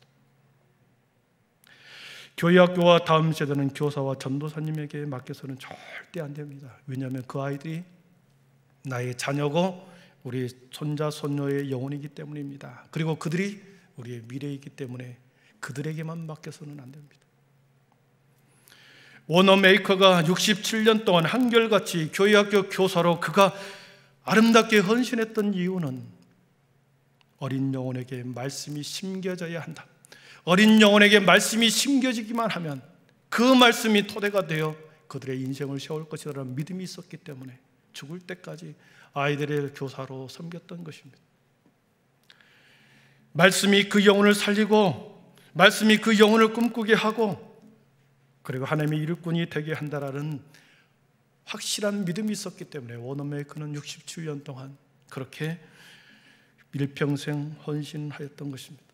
교회학교와 다음 세대는 교사와 전도사님에게 맡겨서는 절대 안 됩니다. 왜냐하면 그 아이들이 나의 자녀고 우리 손자 손녀의 영혼이기 때문입니다. 그리고 그들이 우리의 미래이기 때문에 그들에게만 맡겨서는 안 됩니다. 워너 메이커가 67년 동안 한결같이 교회학교 교사로 그가 아름답게 헌신했던 이유는 어린 영혼에게 말씀이 심겨져야 한다. 어린 영혼에게 말씀이 심겨지기만 하면 그 말씀이 토대가 되어 그들의 인생을 세울 것이라는 믿음이 있었기 때문에 죽을 때까지 아이들의 교사로 섬겼던 것입니다. 말씀이 그 영혼을 살리고 말씀이 그 영혼을 꿈꾸게 하고 그리고 하나님의 일꾼이 되게 한다라는 확실한 믿음이 있었기 때문에 워너 메이커는 67년 동안 그렇게 일평생 헌신하였던 것입니다.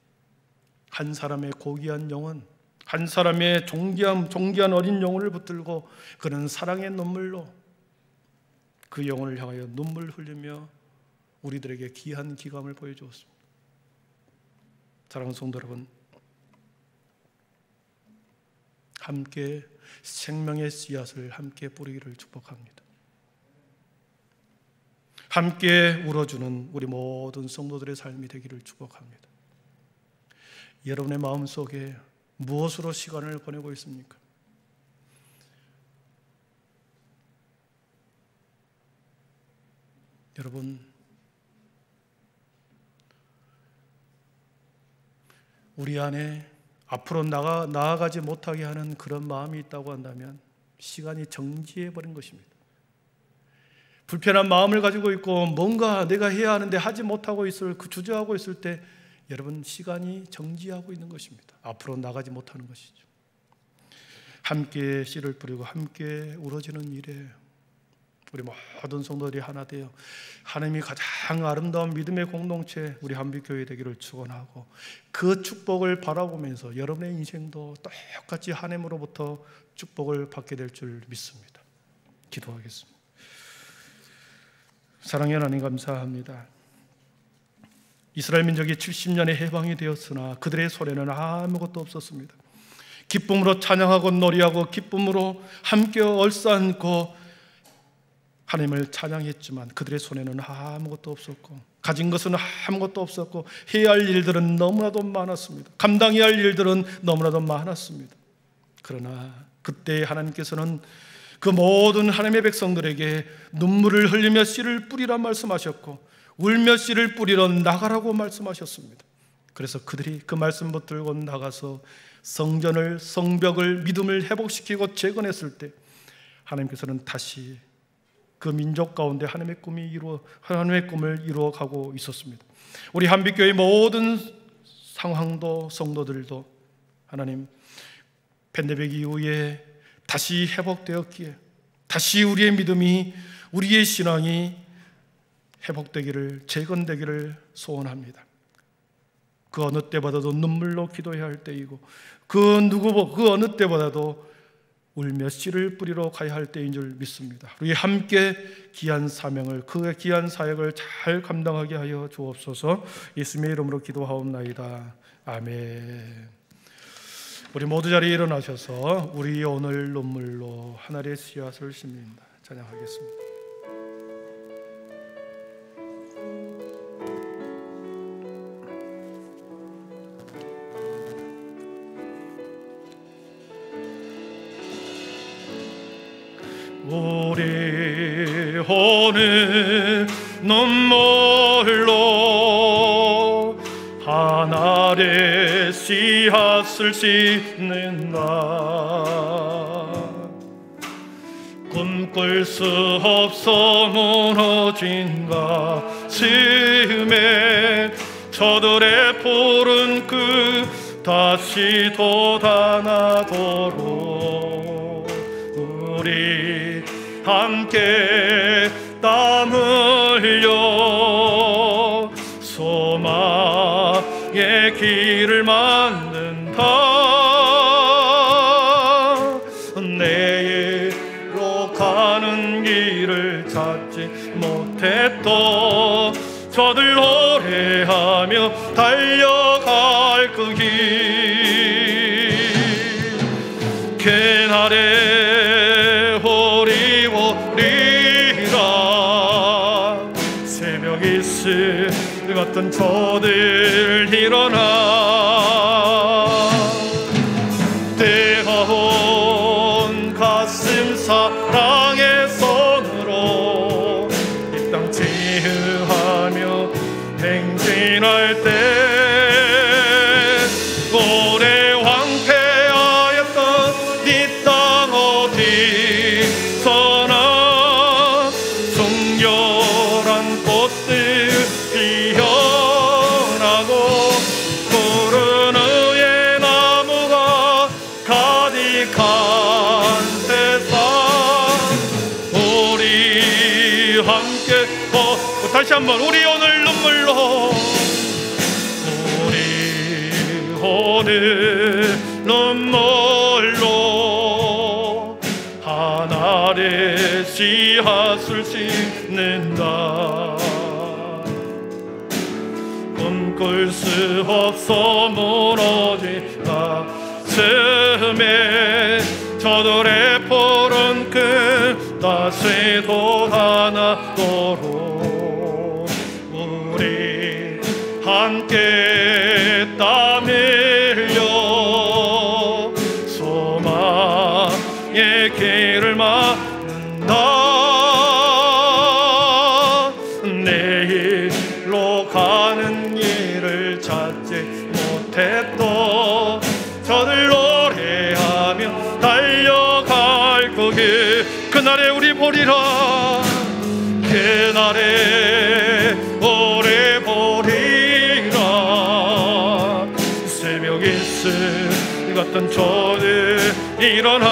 한 사람의 고귀한 영혼, 한 사람의 존귀한 어린 영혼을 붙들고 그는 사랑의 눈물로 그 영혼을 향하여 눈물 흘리며 우리들에게 귀한 기감을 보여주었습니다. 사랑하는 성도 여러분, 함께 생명의 씨앗을 함께 뿌리기를 축복합니다. 함께 울어주는 우리 모든 성도들의 삶이 되기를 축복합니다. 여러분의 마음속에 무엇으로 시간을 보내고 있습니까? 여러분, 우리 안에 앞으로 나아가지 못하게 하는 그런 마음이 있다고 한다면 시간이 정지해버린 것입니다. 불편한 마음을 가지고 있고 뭔가 내가 해야 하는데 하지 못하고 주저하고 있을 때 여러분, 시간이 정지하고 있는 것입니다. 앞으로 나가지 못하는 것이죠. 함께 씨를 뿌리고 함께 우러지는 일에 우리 모든 성도들이 하나 되어 하나님이 가장 아름다운 믿음의 공동체 우리 한빛교회 되기를 축원하고 그 축복을 바라보면서 여러분의 인생도 똑같이 하나님으로부터 축복을 받게 될 줄 믿습니다. 기도하겠습니다. 사랑의 하나님, 감사합니다. 이스라엘 민족이 70년의 해방이 되었으나 그들의 손에는 아무것도 없었습니다. 기쁨으로 찬양하고 노래하고 기쁨으로 함께 얼싸안고 하나님을 찬양했지만 그들의 손에는 아무것도 없었고 가진 것은 아무것도 없었고 해야 할 일들은 너무나도 많았습니다. 감당해야 할 일들은 너무나도 많았습니다. 그러나 그때 하나님께서는 그 모든 하나님의 백성들에게 눈물을 흘리며 씨를 뿌리라 말씀하셨고 울며 씨를 뿌리러 나가라고 말씀하셨습니다. 그래서 그들이 그 말씀 붙들고 나가서 성전을, 성벽을, 믿음을 회복시키고 재건했을 때 하나님께서는 다시 그 민족 가운데 하나님의 꿈을 이루어가고 있었습니다. 우리 한빛교회 모든 상황도 성도들도 하나님 팬데믹 이후에 다시 회복되었기에 다시 우리의 믿음이, 우리의 신앙이 회복되기를, 재건되기를 소원합니다. 그 어느 때보다도 눈물로 기도해야 할 때이고 그 어느 때보다도 울며 씨를 뿌리러 가야 할 때인 줄 믿습니다. 우리 함께 귀한 사명을, 그 귀한 사역을 잘 감당하게 하여 주옵소서. 예수님의 이름으로 기도하옵나이다. 아멘. 우리 모두 자리에 일어나셔서 우리 오늘 눈물로 하늘의 씨앗을 심는다 찬양하겠습니다. 우리 오늘 눈물로 하늘의 씨앗을 심는다. 꿈꿀 수 없어 무너진 가슴에 저들의 푸른 끝 다시 돋아나도록 우리 함께 땀 흘려 소망의 길을 만든다. 내일로 가는 길을 찾지 못했던 저들 노래하며 달려갈 그 길, 그날에 우리 오리라. 새벽 이슬 같은 저들 일어나 뜨거운 가슴 사랑의 손으로 이 땅 지으하며 행진할 때 오래 황폐하였던 이 땅 어디서나 정결한 꽃들 피어나고 푸른 의의 나무가 가득한 세상 우리 함께 다시 한번 우리 오늘 눈물로 우리 오늘 눈물로 하나의 씨앗을 심는다. 꿈꿀 수 없어 무너진 가슴에 저들의 푸른 끝 다시 돋아나도록 우리 함께 땀 흘려 소망의 길을 막는다. 내일로 가는 길을 찾지 못했던 저들 노래하며 달려갈 그 길, 그날에 우리 보리라. 그날에 우리 보리라. 새벽 이슬 같은 저들 일어나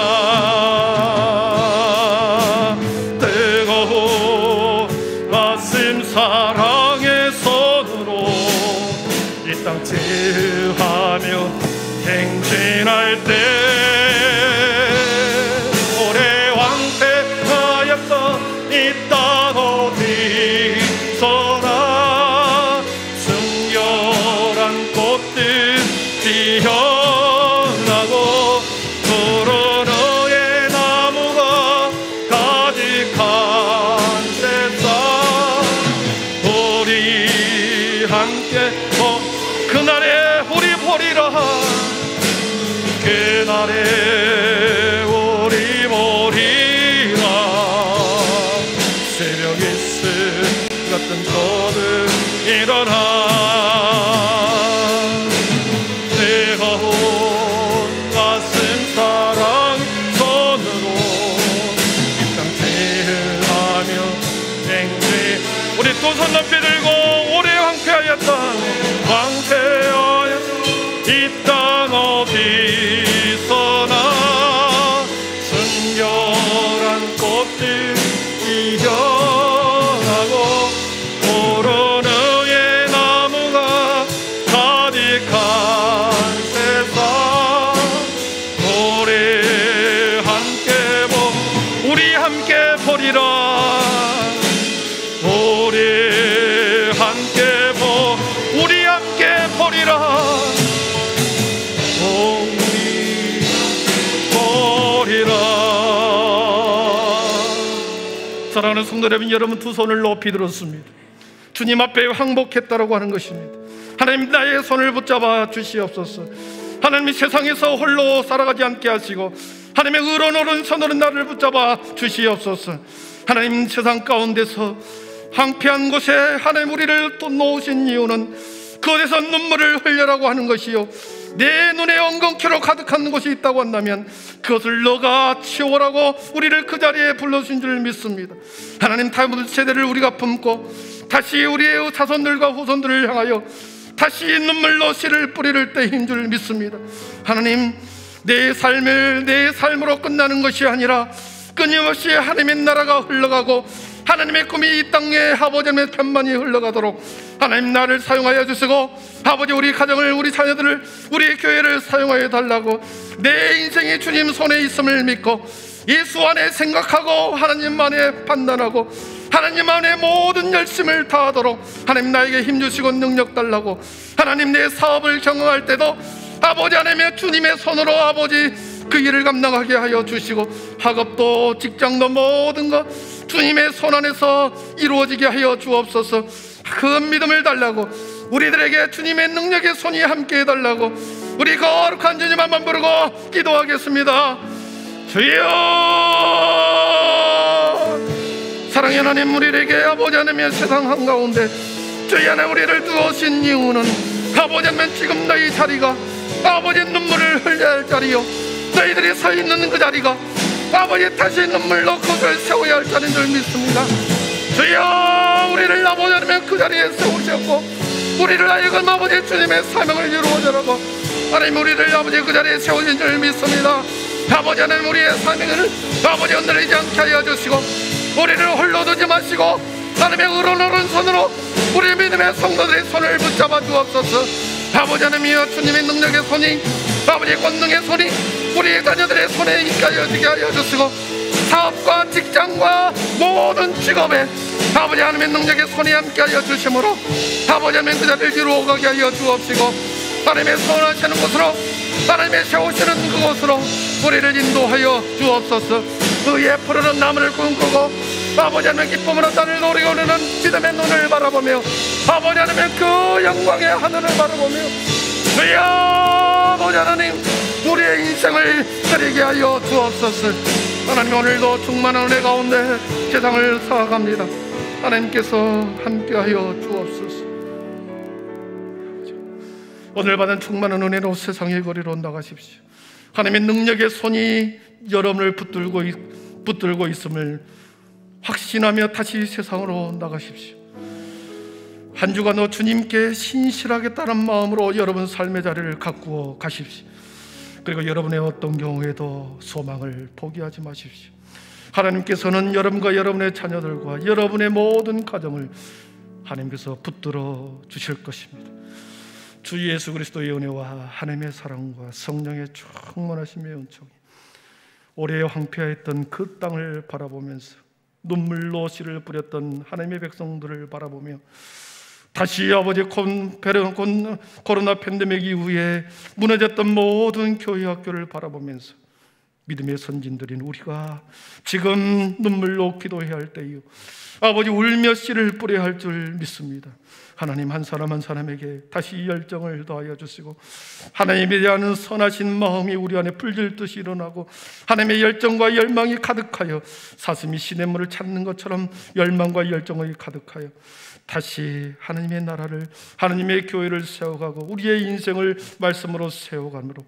뜨거운 가슴 사랑의 손으로 이 땅 지으하며 행진할 때 오래 황폐하였던 이 땅 어디서나 순결한 꽃들 피어나고 푸른 의의 나무가 가득한 세상 우리 함께 그날에 우리 보리라. 그날에 우리 보리라. 새벽 이슬 같은 저들 일어나 뜨거운 가슴 사랑 손으로 이 땅 지으하며 행진. 우리 또 손 높이 들고 오래 황폐하였던 이 땅 어디서나 순결한 꽃들 피어나고 푸른 의의 나무가 가득한 세상 우리 함께 보리라. 우리 함께 보리라. 사랑하는 성도 여러분, 두 손을 높이 들었습니다. 주님 앞에 항복했다라고 하는 것입니다. 하나님, 나의 손을 붙잡아 주시옵소서. 하나님이 세상에서 홀로 살아가지 않게 하시고 하나님의 의로운 오른손으로 나를 붙잡아 주시옵소서. 하나님, 세상 가운데서 황폐한 곳에 하나님 우리를 또 놓으신 이유는 그곳에서 눈물을 흘려라고 하는 것이요, 내 눈에 엉겅퀴로 가득한 곳이 있다고 한다면 그것을 너가 치워라고 우리를 그 자리에 불러주신 줄 믿습니다. 하나님, 다음 세대를 우리가 품고 다시 우리의 자손들과 후손들을 향하여 다시 눈물로 씨를 뿌릴 때인 줄 믿습니다. 하나님, 내 삶으로 끝나는 것이 아니라 끊임없이 하나님의 나라가 흘러가고 하나님의 꿈이 이 땅에 아버지 하나님의 편만이 흘러가도록 하나님 나를 사용하여 주시고, 아버지 우리 가정을, 우리 자녀들을, 우리 교회를 사용하여 달라고, 내 인생이 주님 손에 있음을 믿고 예수 안에 생각하고 하나님 안에 판단하고 하나님 안에 모든 열심을 다하도록 하나님 나에게 힘주시고 능력 달라고, 하나님 내 사업을 경영할 때도 아버지 하나님의 주님의 손으로 아버지 그 일을 감당하게 하여 주시고, 학업도 직장도 모든 것 주님의 손 안에서 이루어지게 하여 주옵소서. 그 믿음을 달라고, 우리들에게 주님의 능력의 손이 함께 해달라고 우리 거룩한 주님 한번 부르고 기도하겠습니다. 주여, 사랑의 하나님, 우리에게 아버지 하나님의 세상 한가운데 주의 안에 우리를 두어신 이유는 아버지 하나님 지금 너희 자리가 아버지 눈물을 흘려야 할 자리요, 너희들이 서 있는 그 자리가 아버지 다시 눈물로 그것을 세워야 할 자리인 줄 믿습니다. 주여, 우리를 아버지 하나님 그 자리에 세우셨고 우리를 하여금 아버지 주님의 사명을 이루어져라고 하나님 우리를 아버지 그 자리에 세우신 줄 믿습니다. 아버지 하나님 우리의 사명을 아버지 흔들리지 않게 하여 주시고 우리를 홀로 두지 마시고 하나님의 의로운 오른손으로 우리 믿음의 성도들의 손을 붙잡아 주옵소서. 아버지 하나님이여, 주님의 능력의 손이 아버지 권능의 손이 우리 자녀들의 손에 임하여지게 하여 주시고, 사업과 직장과 모든 직업에 아버지 하나님의 능력의 손이 함께 하여 주심으로 아버지 하나님 그 자리를 이루어가게 하여 주옵시고, 하나님의 선하시는 곳으로 하나님의 세우시는 그곳으로 우리를 인도하여 주옵소서. 의의 푸르른 나무를 꿈꾸고 아버지 하나님 기쁨으로 땅을 노리고 오르는 믿음의 눈을 바라보며 아버지 하나님의 그 영광의 하늘을 바라보며 주여, 아버지 하나님 우리의 인생을 드리게 하여 주옵소서. 하나님 오늘도 충만한 은혜 가운데 세상을 살아갑니다. 하나님께서 함께하여 주옵소서. 오늘 받은 충만한 은혜로 세상의 거리로 나가십시오. 하나님의 능력의 손이 여러분을 붙들고 있음을 확신하며 다시 세상으로 나가십시오. 한 주간도 주님께 신실하게 따른 마음으로 여러분 삶의 자리를 가꾸어 가십시오. 그리고 여러분의 어떤 경우에도 소망을 포기하지 마십시오. 하나님께서는 여러분과 여러분의 자녀들과 여러분의 모든 가정을 하나님께서 붙들어 주실 것입니다. 주 예수 그리스도의 은혜와 하나님의 사랑과 성령의 충만하심의 은총이 오래 황폐했던 그 땅을 바라보면서 눈물로 씨를 뿌렸던 하나님의 백성들을 바라보며 다시 아버지 코로나 팬데믹 이후에 무너졌던 모든 교회 학교를 바라보면서 믿음의 선진들인 우리가 지금 눈물로 기도해야 할 때요, 아버지 울며 씨를 뿌려야 할 줄 믿습니다. 하나님 한 사람 한 사람에게 다시 열정을 더하여 주시고 하나님에 대한 선하신 마음이 우리 안에 불질듯이 일어나고 하나님의 열정과 열망이 가득하여 사슴이 시냇물을 찾는 것처럼 열망과 열정이 가득하여 다시 하나님의 나라를, 하나님의 교회를 세워가고 우리의 인생을 말씀으로 세워가므로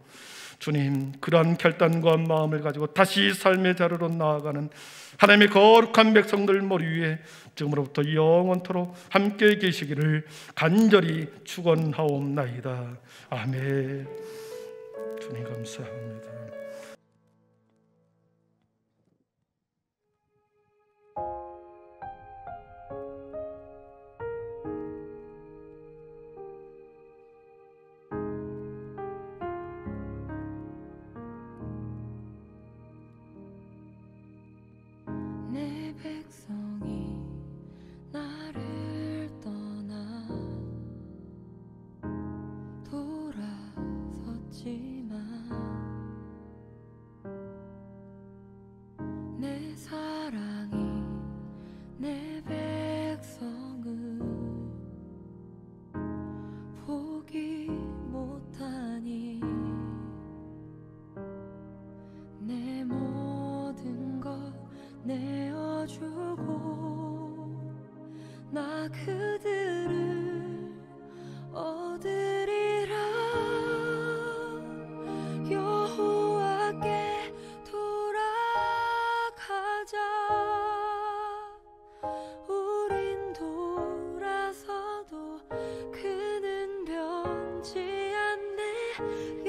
주님, 그러한 결단과 마음을 가지고 다시 삶의 자리로 나아가는 하나님의 거룩한 백성들 머리 위에 지금으로부터 영원토록 함께 계시기를 간절히 축원하옵나이다. 아멘. 주님 감사합니다. 내 백성이 나를 떠나 돌아섰지만 내 사랑이 내 백성을 포기 못하니 내 모든 것 내어주고 나 그들을 얻으리라. 여호와께 돌아가자. 않네